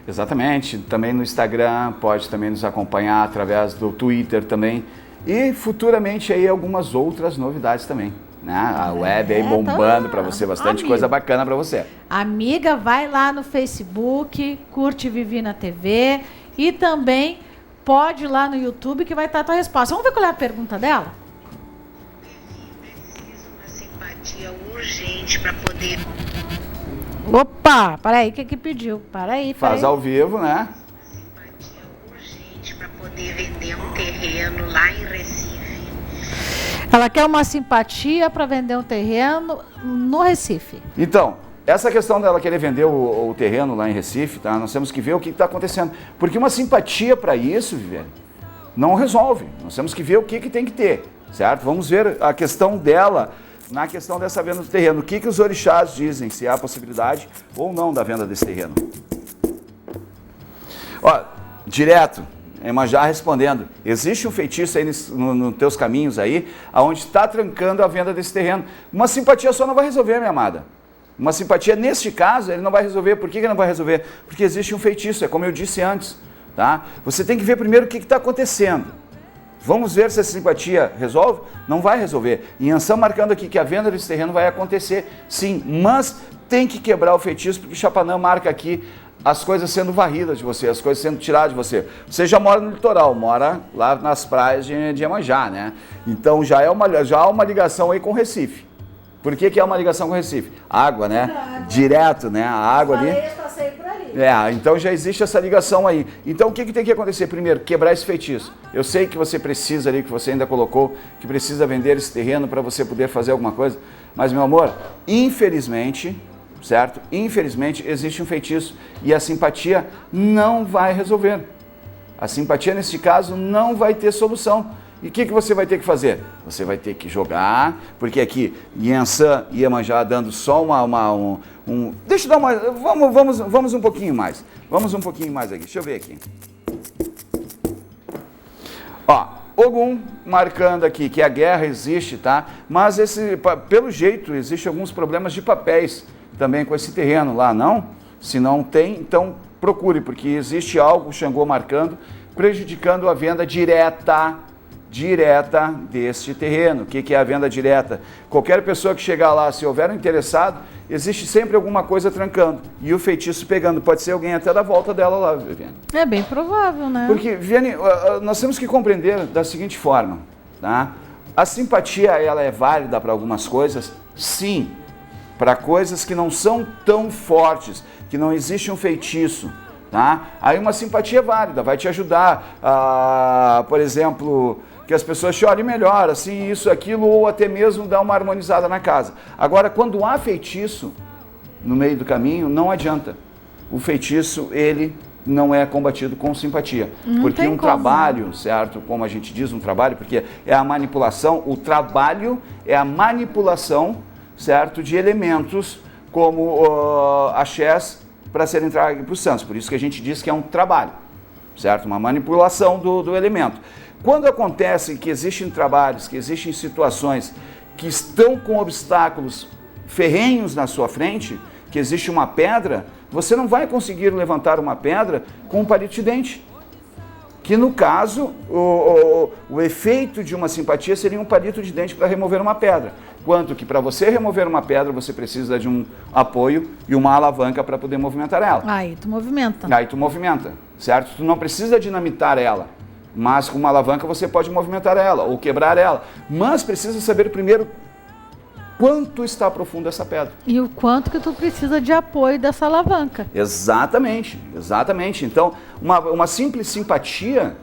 Exatamente, também no Instagram, pode também nos acompanhar através do Twitter também. E futuramente aí algumas outras novidades também. Né? A web aí bombando para você, bastante coisa bacana para você. Amiga, vai lá no Facebook, curte Vivi na TV e também pode ir lá no YouTube que vai estar a tua resposta. Vamos ver qual é a pergunta dela? Preciso uma simpatia urgente para poder... Opa, peraí, o que pediu? Peraí. Faz ao vivo, né? Simpatia urgente para poder vender um terreno lá em Recife. Ela quer uma simpatia para vender um terreno no Recife. Então, essa questão dela querer vender o terreno lá em Recife, tá? Nós temos que ver o que está acontecendo. Porque uma simpatia para isso, Viviane, não resolve. Nós temos que ver o que tem que ter, certo? Vamos ver a questão dela na questão dessa venda do terreno. O que os orixás dizem, se há possibilidade ou não da venda desse terreno. Ó, direto. Iemanjá respondendo, existe um feitiço aí nos teus caminhos aí, aonde está trancando a venda desse terreno. Uma simpatia só não vai resolver, minha amada. Uma simpatia, neste caso, ele não vai resolver. Por que ele não vai resolver? Porque existe um feitiço, é como eu disse antes. Tá? Você tem que ver primeiro o que está acontecendo. Vamos ver se essa simpatia resolve? Não vai resolver. E Ansan marcando aqui que a venda desse terreno vai acontecer, sim, mas tem que quebrar o feitiço, porque Chapanã marca aqui as coisas sendo varridas de você, as coisas sendo tiradas de você. Você já mora no litoral, mora lá nas praias de Iemanjá, né? Então já há uma ligação aí com Recife. Por que há uma ligação com Recife? Água, né? Direto, né? A água ali. Passei por ali. Então já existe essa ligação aí. Então o que tem que acontecer? Primeiro, quebrar esse feitiço. Eu sei que você precisa ali, que você ainda colocou, que precisa vender esse terreno para você poder fazer alguma coisa. Mas, meu amor, infelizmente... certo? Infelizmente, existe um feitiço e a simpatia não vai resolver. A simpatia, nesse caso, não vai ter solução. E o que você vai ter que fazer? Você vai ter que jogar, porque aqui, Yansan e Iemanjá dando só deixa eu dar uma... Vamos um pouquinho mais. Vamos um pouquinho mais aqui. Deixa eu ver aqui. Ó, Ogum marcando aqui que a guerra existe, tá? Mas, pelo jeito, existem alguns problemas de papéis também com esse terreno lá, não? Se não tem, então procure, porque existe algo, o Xangô marcando, prejudicando a venda direta deste terreno. O que é a venda direta? Qualquer pessoa que chegar lá, se houver um interessado, existe sempre alguma coisa trancando. E o feitiço pegando. Pode ser alguém até da volta dela lá, Viviane. É bem provável, né? Porque, Viviane, nós temos que compreender da seguinte forma, tá? A simpatia, ela é válida para algumas coisas? Sim. Para coisas que não são tão fortes, que não existe um feitiço, tá? Aí uma simpatia é válida, vai te ajudar a, por exemplo, que as pessoas chorem melhor, assim, isso, aquilo, ou até mesmo dar uma harmonizada na casa. Agora, quando há feitiço no meio do caminho, não adianta. O feitiço, ele não é combatido com simpatia. Não porque um como. trabalho, certo? Como a gente diz, um trabalho, porque é a manipulação, o trabalho é a manipulação, certo? De elementos como axés para serem entregues para os santos. Por isso que a gente diz que é um trabalho, certo? Uma manipulação do elemento. Quando acontece que existem trabalhos, que existem situações que estão com obstáculos ferrenhos na sua frente, que existe uma pedra, você não vai conseguir levantar uma pedra com um palito de dente. Que no caso, o efeito de uma simpatia seria um palito de dente para remover uma pedra. Quanto que para você remover uma pedra, você precisa de um apoio e uma alavanca para poder movimentar ela. Aí tu movimenta. Aí tu movimenta, certo? Tu não precisa dinamitar ela, mas com uma alavanca você pode movimentar ela ou quebrar ela. Mas precisa saber primeiro quanto está profunda essa pedra. E o quanto que tu precisa de apoio dessa alavanca. Exatamente, exatamente. Então, uma simples simpatia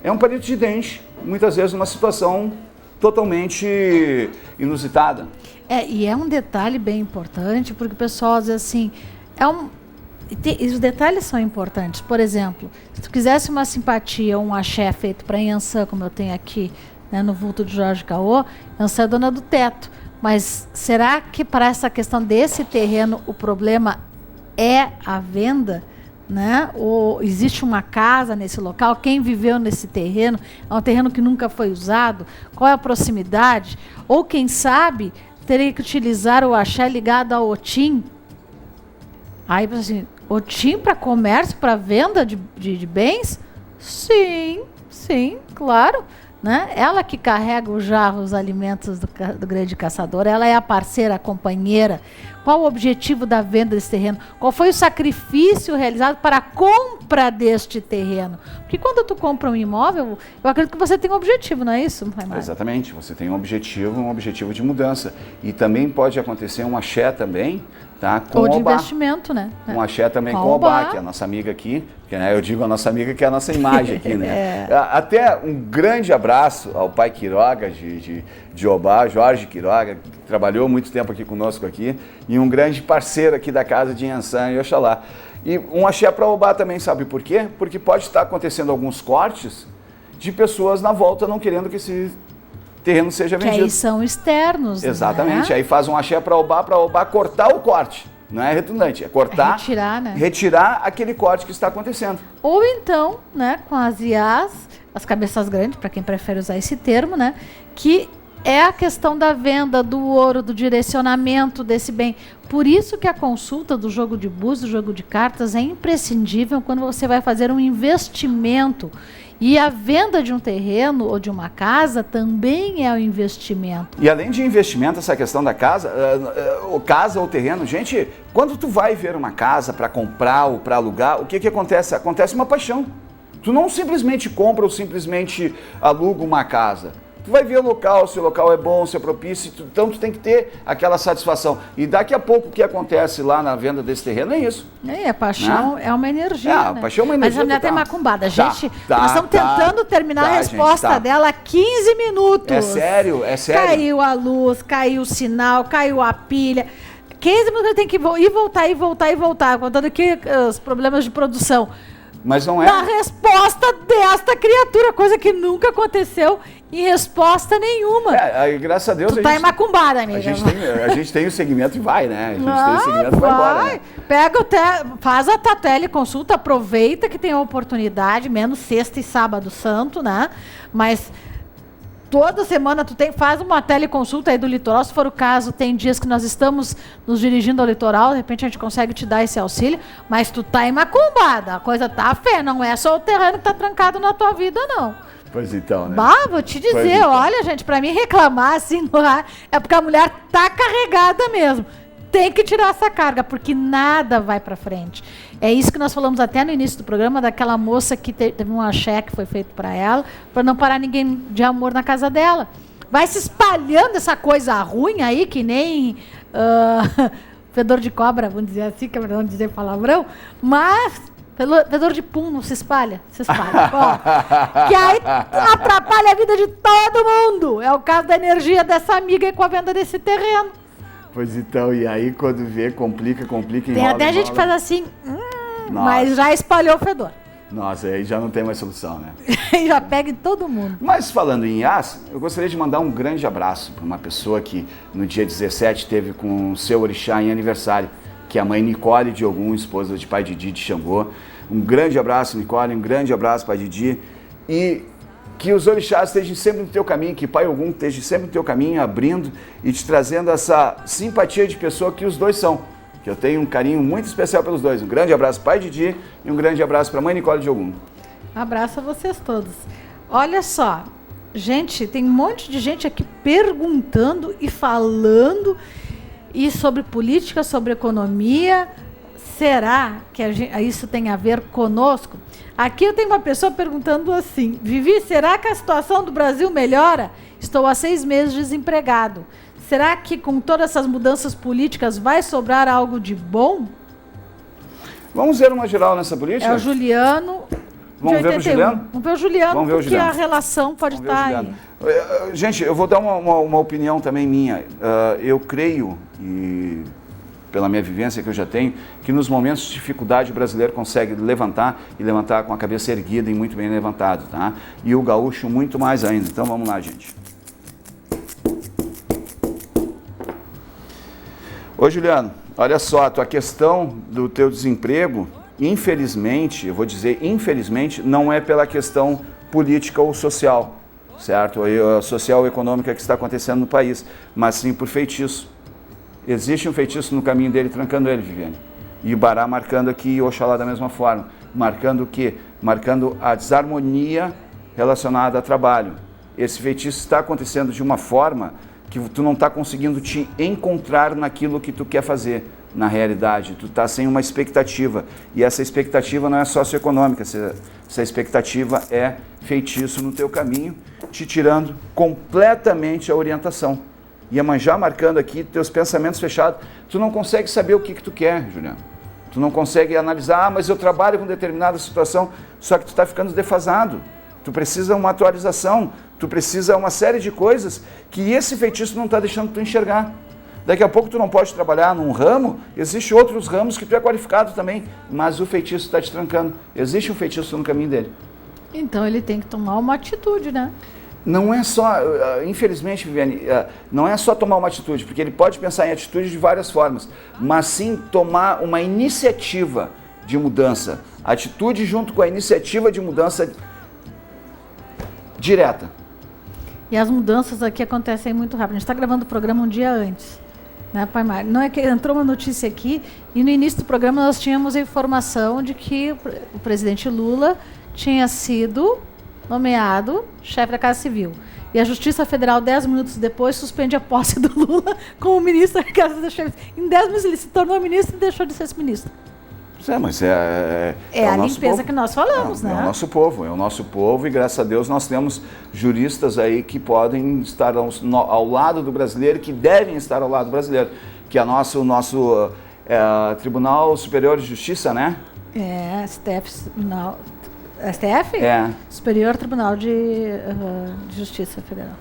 é um palito de dente, muitas vezes numa situação totalmente inusitada. E é um detalhe bem importante, porque o pessoal diz assim, os detalhes são importantes. Por exemplo, se tu quisesse uma simpatia ou um axé feito para Iansã, como eu tenho aqui, né, no vulto de Jorge Caô, Iansã é dona do teto. Mas será que para essa questão desse terreno o problema é a venda? Né? Ou existe uma casa nesse local? Quem viveu nesse terreno? É um terreno que nunca foi usado? Qual é a proximidade? Ou quem sabe teria que utilizar o axé ligado ao Otim? Aí assim, Otim para comércio, para venda de bens? Sim, claro. Né? Ela que carrega o jarro, os alimentos do grande caçador, ela é a parceira, a companheira. Qual o objetivo da venda desse terreno? Qual foi o sacrifício realizado para a compra deste terreno? Porque quando tu compra um imóvel, eu acredito que você tem um objetivo, não é isso, Raimário? Exatamente, você tem um objetivo de mudança. E também pode acontecer um axé também, tá? Com ou de Obá. Investimento, né? Um axé também com Obá, que é a nossa amiga aqui, que, né, eu digo a nossa amiga que é a nossa imagem aqui, né? Até um grande abraço ao pai Quiroga de Obá, Jorge Quiroga, que trabalhou muito tempo aqui conosco aqui, e um grande parceiro aqui da casa de Iansã e Oxalá. E um axé para Obá também, sabe por quê? Porque pode estar acontecendo alguns cortes de pessoas na volta não querendo que esse terreno seja vendido. Que aí são externos. Exatamente, né? Aí faz um axé para Obá cortar o corte. Não é redundante, é cortar, retirar, né? Retirar aquele corte que está acontecendo. Ou então, né, com as IAs, as cabeças grandes, para quem prefere usar esse termo, né, que é a questão da venda do ouro, do direcionamento desse bem. Por isso que a consulta do jogo de búzios, do jogo de cartas, é imprescindível quando você vai fazer um investimento. E a venda de um terreno ou de uma casa também é um investimento. E além de investimento, essa questão da casa, casa ou terreno, gente, quando tu vai ver uma casa para comprar ou para alugar, o que acontece? Acontece uma paixão. Tu não simplesmente compra ou simplesmente aluga uma casa. Tu vai ver o local, se o local é bom, se é propício, então tu tem que ter aquela satisfação. E daqui a pouco o que acontece lá na venda desse terreno é isso. A paixão é uma energia. A paixão é uma energia. Mas a mulher tem macumbada. Gente, nós estamos tentando terminar a resposta dela há 15 minutos. É sério, é sério. Caiu a luz, caiu o sinal, caiu a pilha. 15 minutos tem que ir, voltar, contando aqui os problemas de produção. Mas não é. Na resposta desta criatura, coisa que nunca aconteceu em resposta nenhuma. Graças a Deus. Tu tá macumbada, amiga. A gente tem o segmento e vai, né? A gente tem o segmento e vai embora. Né? Faz a tua teleconsulta, aproveita que tem a oportunidade, menos sexta e sábado santo, né? Mas toda semana faz uma teleconsulta aí do litoral, se for o caso, tem dias que nós estamos nos dirigindo ao litoral, de repente a gente consegue te dar esse auxílio, mas tu tá macumbada, a coisa tá feia, não é só o terreno que tá trancado na tua vida, não. Pois então, né? Vou te dizer, olha, gente, pra mim reclamar assim no ar, é porque a mulher tá carregada mesmo. Tem que tirar essa carga, porque nada vai pra frente. É isso que nós falamos até no início do programa, daquela moça que teve um axé que foi feito para ela, para não parar ninguém de amor na casa dela. Vai se espalhando essa coisa ruim aí, que nem fedor de cobra, vamos dizer assim, que é melhor não dizer palavrão, mas fedor de pum não se espalha, que aí atrapalha a vida de todo mundo. É o caso da energia dessa amiga aí com a venda desse terreno. Pois então, e aí quando vê, complica, tem até gente que faz assim, mas já espalhou o fedor. Nossa, aí já não tem mais solução, né? Já pega em todo mundo. Mas falando em IAS, eu gostaria de mandar um grande abraço para uma pessoa que no dia 17 teve com o seu orixá em aniversário, que é a mãe Nicole de Ogum, esposa de pai Didi de Xangô. Um grande abraço, Nicole, um grande abraço, pai Didi. E que os orixás estejam sempre no teu caminho, que Pai Ogum esteja sempre no teu caminho, abrindo e te trazendo essa simpatia de pessoa que os dois são. Que eu tenho um carinho muito especial pelos dois. Um grande abraço, Pai Didi, e um grande abraço para a mãe Nicole de Ogum. Abraço a vocês todos. Olha só, gente, tem um monte de gente aqui perguntando e falando e sobre política, sobre economia. Será que isso tem a ver conosco? Aqui eu tenho uma pessoa perguntando assim: Vivi, será que a situação do Brasil melhora? Estou há 6 meses desempregado. será que com todas essas mudanças políticas vai sobrar algo de bom? Vamos ver uma geral nessa política? É o Juliano. Vamos ver o Juliano? Vamos ver o Juliano, Vamos ver o porque Juliano. a relação pode estar aí. Gente, eu vou dar uma opinião também minha. Eu creio, e pela minha vivência que eu já tenho, que nos momentos de dificuldade o brasileiro consegue levantar e levantar com a cabeça erguida e muito bem levantado, tá? E o gaúcho muito mais ainda. Então vamos lá, gente. Ô Juliano, olha só, a tua questão do teu desemprego, infelizmente, eu vou dizer infelizmente, não é pela questão política ou social, certo? A social ou econômica que está acontecendo no país, mas sim por feitiço. Existe um feitiço no caminho dele trancando ele, Viviane. E o Bará marcando aqui e Oxalá da mesma forma. Marcando o quê? Marcando a desarmonia relacionada a trabalho. Esse feitiço está acontecendo de uma forma que tu não está conseguindo te encontrar naquilo que tu quer fazer, na realidade. Tu está sem uma expectativa. E essa expectativa não é socioeconômica, essa expectativa é feitiço no teu caminho, te tirando completamente a orientação. Iemanjá marcando aqui teus pensamentos fechados. Tu não consegue saber o que tu quer, Juliano. Tu não consegue analisar, mas eu trabalho com determinada situação, só que tu está ficando defasado. Tu precisa uma atualização, tu precisa uma série de coisas que esse feitiço não está deixando tu enxergar. Daqui a pouco tu não pode trabalhar num ramo, existem outros ramos que tu é qualificado também, mas o feitiço está te trancando. Existe um feitiço no caminho dele. Então ele tem que tomar uma atitude, né? Não é só, infelizmente, Viviane, não é só tomar uma atitude, porque ele pode pensar em atitude de várias formas, mas sim tomar uma iniciativa de mudança. Atitude junto com a iniciativa de mudança direta. E as mudanças aqui acontecem muito rápido. A gente está gravando o programa um dia antes, né, Pai Mário? Não é que entrou uma notícia aqui e no início do programa nós tínhamos a informação de que o presidente Lula tinha sido nomeado chefe da Casa Civil. E a Justiça Federal, 10 minutos depois, suspende a posse do Lula como ministro da Casa Civil. Em 10 minutos ele se tornou ministro e deixou de ser esse ministro. Mas é a limpeza povo que nós falamos, né? É o nosso povo e graças a Deus nós temos juristas aí que podem estar ao lado do brasileiro, que devem estar ao lado do brasileiro, que é o nosso Tribunal Superior de Justiça, né? STF? É. Superior Tribunal de Justiça Federal.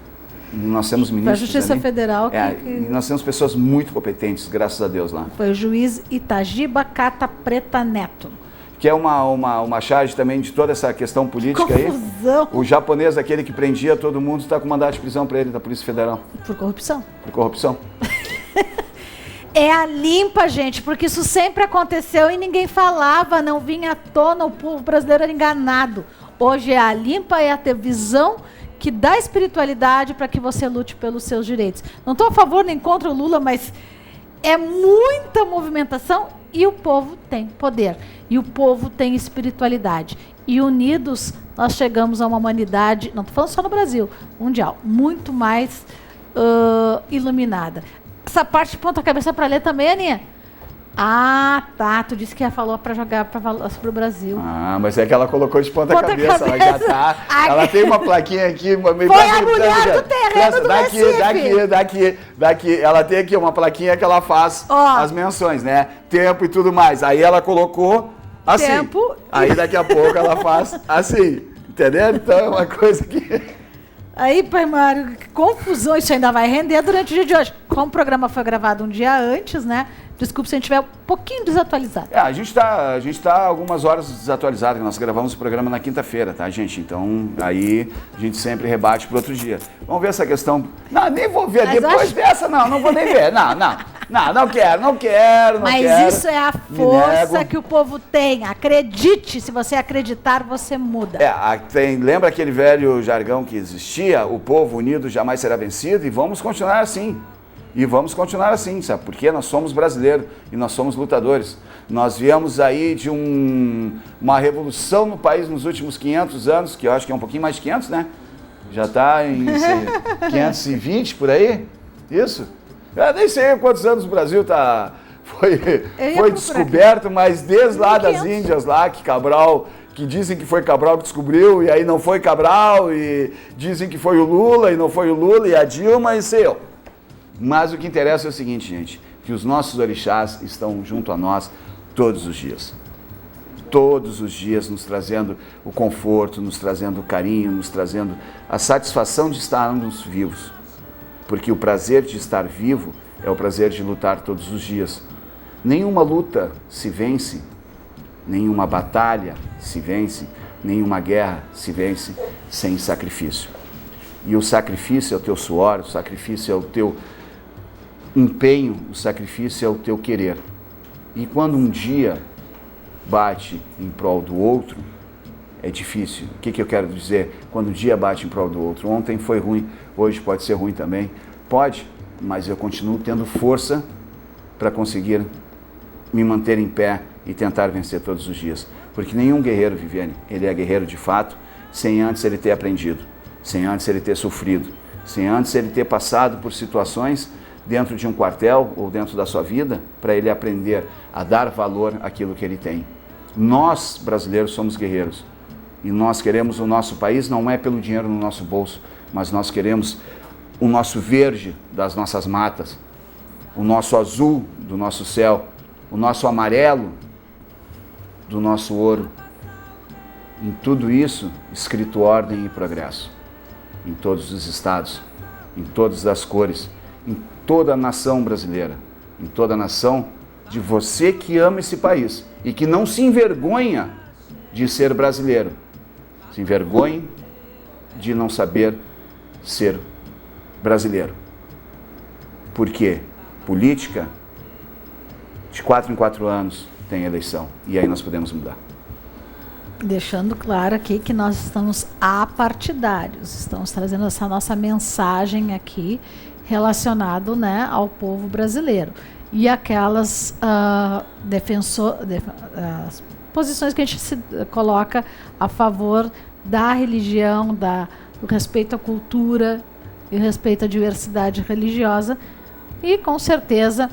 Nós temos ministros. Foi a Justiça ali. Federal E nós temos pessoas muito competentes, graças a Deus lá. Foi o juiz Itagiba Cata Preta Neto. Que é uma charge também de toda essa questão política. Confusão. Aí. O japonês, aquele que prendia todo mundo, está com mandado de prisão para ele da Polícia Federal. Por corrupção. Por corrupção. É a limpa, gente, porque isso sempre aconteceu e ninguém falava, não vinha à tona, o povo brasileiro era enganado. Hoje é a limpa, é a ter visão que dá espiritualidade para que você lute pelos seus direitos. Não estou a favor nem contra o Lula, mas é muita movimentação e o povo tem poder. E o povo tem espiritualidade. E unidos nós chegamos a uma humanidade, não estou falando só no Brasil, mundial, muito mais iluminada. Essa parte de ponta cabeça para ler também, Aninha? Ah, tá. Tu disse que falou para jogar para falar sobre o Brasil. Ah, mas é que ela colocou de ponta cabeça. Ela já tá. Ela tem uma plaquinha aqui. Foi a mulher do terreno do daqui. Ela tem aqui uma plaquinha que ela faz as menções, né? Tempo e tudo mais. Aí ela colocou assim. Tempo. Aí daqui a pouco ela faz assim. Entendeu? Então é uma coisa que... Aí, Pai Mário, que confusão, isso ainda vai render durante o dia de hoje. Como o programa foi gravado um dia antes, né? Desculpe se a gente estiver um pouquinho desatualizado. A gente tá algumas horas desatualizado, que nós gravamos o programa na quinta-feira, tá, gente? Então, aí a gente sempre rebate para outro dia. Vamos ver essa questão. Não, nem vou ver. Mas depois dessa, não vou nem ver. Não quero. Mas isso é a força que o povo tem. Acredite, se você acreditar, você muda. Lembra aquele velho jargão que existia? O povo unido jamais será vencido? E vamos continuar assim. Sabe? Porque nós somos brasileiros e nós somos lutadores. Nós viemos aí de uma revolução no país nos últimos 500 anos, que eu acho que é um pouquinho mais de 500, né? Já está em 520 por aí? Isso? Eu nem sei quantos anos o Brasil foi descoberto, mas desde lá das Índias, lá que Cabral... que dizem que foi Cabral que descobriu, e aí não foi Cabral, e dizem que foi o Lula, e não foi o Lula, e a Dilma, e sei eu. Mas o que interessa é o seguinte, gente, que os nossos orixás estão junto a nós todos os dias. Todos os dias nos trazendo o conforto, nos trazendo o carinho, nos trazendo a satisfação de estarmos vivos. Porque o prazer de estar vivo é o prazer de lutar todos os dias. Nenhuma luta se vence, nenhuma batalha se vence, nenhuma guerra se vence sem sacrifício. E o sacrifício é o teu suor, o sacrifício é o teu empenho, o sacrifício é o teu querer. E quando um dia bate em prol do outro, é difícil. O que eu quero dizer? Quando um dia bate em prol do outro. Ontem foi ruim, hoje pode ser ruim também. Pode, mas eu continuo tendo força para conseguir me manter em pé e tentar vencer todos os dias. Porque nenhum guerreiro, Viviane, ele é guerreiro de fato, sem antes ele ter aprendido, sem antes ele ter sofrido, sem antes ele ter passado por situações dentro de um quartel ou dentro da sua vida, para ele aprender a dar valor àquilo que ele tem. Nós, brasileiros, somos guerreiros. E nós queremos o nosso país, não é pelo dinheiro no nosso bolso, mas nós queremos o nosso verde das nossas matas, o nosso azul do nosso céu, o nosso amarelo do nosso ouro. Em tudo isso, escrito ordem e progresso. Em todos os estados, em todas as cores, em toda a nação brasileira, em toda a nação de você que ama esse país e que não se envergonha de ser brasileiro, se envergonhe de não saber ser brasileiro. Porque política, de 4 em 4 anos tem eleição e aí nós podemos mudar. Deixando claro aqui que nós estamos apartidários, estamos trazendo essa nossa mensagem aqui relacionado, né, ao povo brasileiro e aquelas posições que a gente se coloca a favor da religião, do respeito à cultura e respeito à diversidade religiosa e com certeza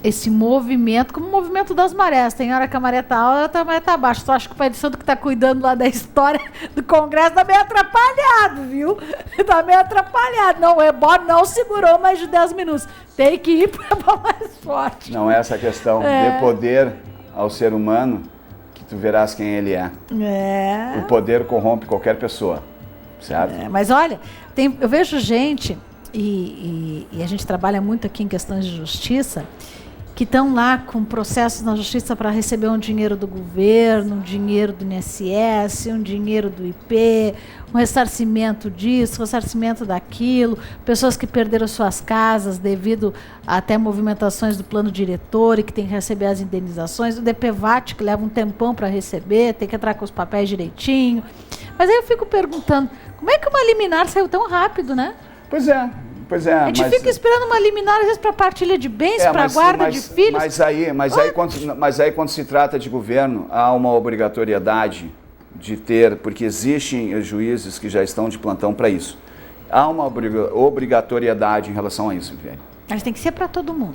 esse movimento, como o movimento das marés, tem hora que a maré está alta, a maré está abaixo. Só acho que o Pai de Santo que está cuidando lá da história do Congresso está meio atrapalhado, viu? Está meio atrapalhado. Não, o Ebó não segurou mais de 10 minutos. Tem que ir para o Ebó mais forte. Não é essa questão de poder ao ser humano que tu verás quem ele é. O poder corrompe qualquer pessoa, certo? Mas olha, eu vejo gente, e a gente trabalha muito aqui em questões de justiça, que estão lá com processos na justiça para receber um dinheiro do governo, um dinheiro do INSS, um dinheiro do IP, um ressarcimento disso, ressarcimento daquilo, pessoas que perderam suas casas devido a até movimentações do plano diretor e que tem que receber as indenizações, o DPVAT que leva um tempão para receber, tem que entrar com os papéis direitinho. Mas aí eu fico perguntando, como é que uma liminar saiu tão rápido, né? Pois é. A gente fica esperando uma liminar, às vezes, para partilha de bens, para guarda de filhos. Mas aí, quando se trata de governo, há uma obrigatoriedade de ter, porque existem juízes que já estão de plantão para isso. Há uma obrigatoriedade em relação a isso, Viviane. Mas tem que ser para todo mundo.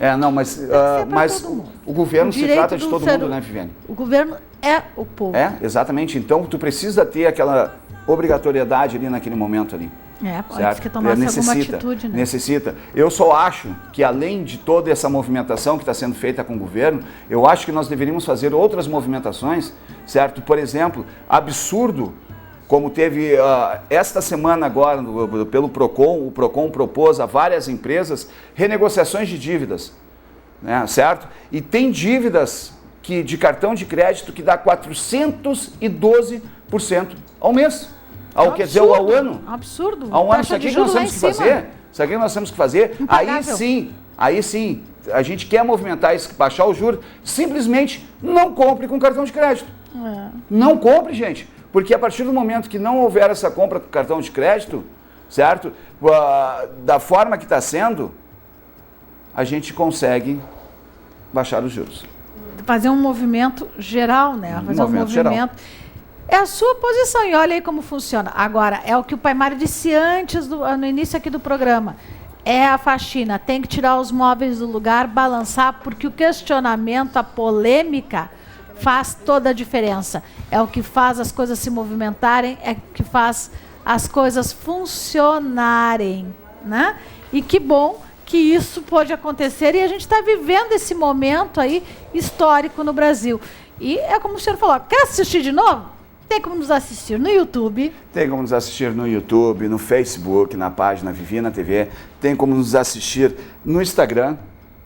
Mas o governo se trata de todo mundo, né, Viviane? O governo é o povo. Exatamente. Então, tu precisa ter aquela obrigatoriedade ali naquele momento ali. Pode que tomasse alguma atitude, né? Necessita. Eu só acho que, além de toda essa movimentação que está sendo feita com o governo, eu acho que nós deveríamos fazer outras movimentações, certo? Por exemplo, absurdo, como teve esta semana agora, pelo PROCON, o PROCON propôs a várias empresas renegociações de dívidas, né, certo? E tem dívidas de cartão de crédito que dá 412% ao mês. Quer dizer, ao ano. Absurdo. Ao ano, sabe o que nós temos que fazer? Sabe o que nós temos que fazer? Aí sim, a gente quer movimentar isso, baixar o juros, simplesmente não compre com cartão de crédito. Não compre, gente. Porque a partir do momento que não houver essa compra com cartão de crédito, certo? Da forma que está sendo, a gente consegue baixar os juros. Fazer um movimento geral, né? Fazer um movimento geral. É a sua posição e olha aí como funciona. Agora, é o que o Pai Mário disse antes, no início aqui do programa. É a faxina, tem que tirar os móveis do lugar, balançar, porque o questionamento, a polêmica, faz toda a diferença. É o que faz as coisas se movimentarem, é o que faz as coisas funcionarem, né? E que bom que isso pode acontecer e a gente está vivendo esse momento aí histórico no Brasil. E é como o senhor falou, quer assistir de novo? Tem como nos assistir no YouTube. Tem como nos assistir no YouTube, no Facebook, na página Vivina TV. Tem como nos assistir no Instagram.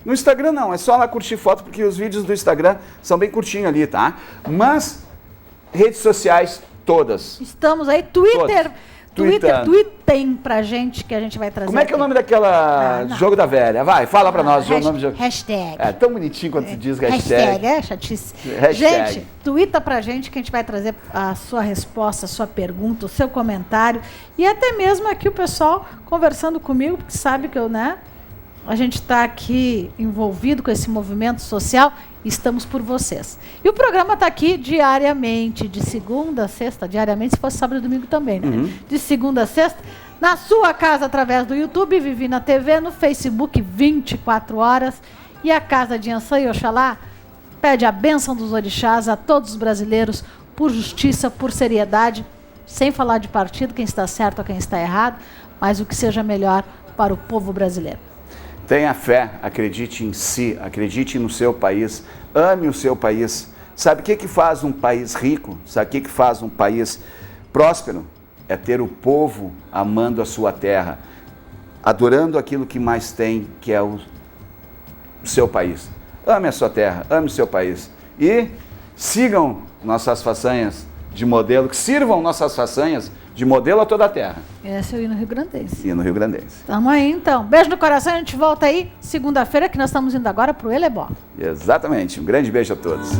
No Instagram não, é só lá curtir foto, porque os vídeos do Instagram são bem curtinhos ali, tá? Mas, redes sociais todas. Estamos aí, Twitter. Tweetando. Tweetem pra gente que a gente vai trazer. Como é que é o nome daquela jogo da velha? Vai, fala pra nós o nome do jogo. Hashtag. É tão bonitinho quando se diz Hashtag, é chatice. Hashtag. Gente, twitta pra gente que a gente vai trazer a sua resposta, a sua pergunta, o seu comentário. E até mesmo aqui o pessoal conversando comigo, porque sabe que a gente está aqui envolvido com esse movimento social, estamos por vocês. E o programa está aqui diariamente, de segunda a sexta, diariamente, se fosse sábado e domingo também, né? Uhum. De segunda a sexta, na sua casa através do YouTube, Vivina TV, no Facebook 24 horas. E a Casa de Iansã e Oxalá pede a bênção dos orixás a todos os brasileiros por justiça, por seriedade, sem falar de partido, quem está certo ou quem está errado, mas o que seja melhor para o povo brasileiro. Tenha fé, acredite em si, acredite no seu país, ame o seu país. Sabe o que faz um país rico? Sabe o que faz um país próspero? É ter o povo amando a sua terra, adorando aquilo que mais tem, que é o seu país. Ame a sua terra, ame o seu país. E sigam nossas façanhas de modelo, que sirvam nossas façanhas de modelo a toda a terra. Esse é o hino rio-grandense. Hino rio-grandense. Tamo aí, então. Beijo no coração, a gente volta aí segunda-feira, que nós estamos indo agora pro Elebó. Exatamente. Um grande beijo a todos.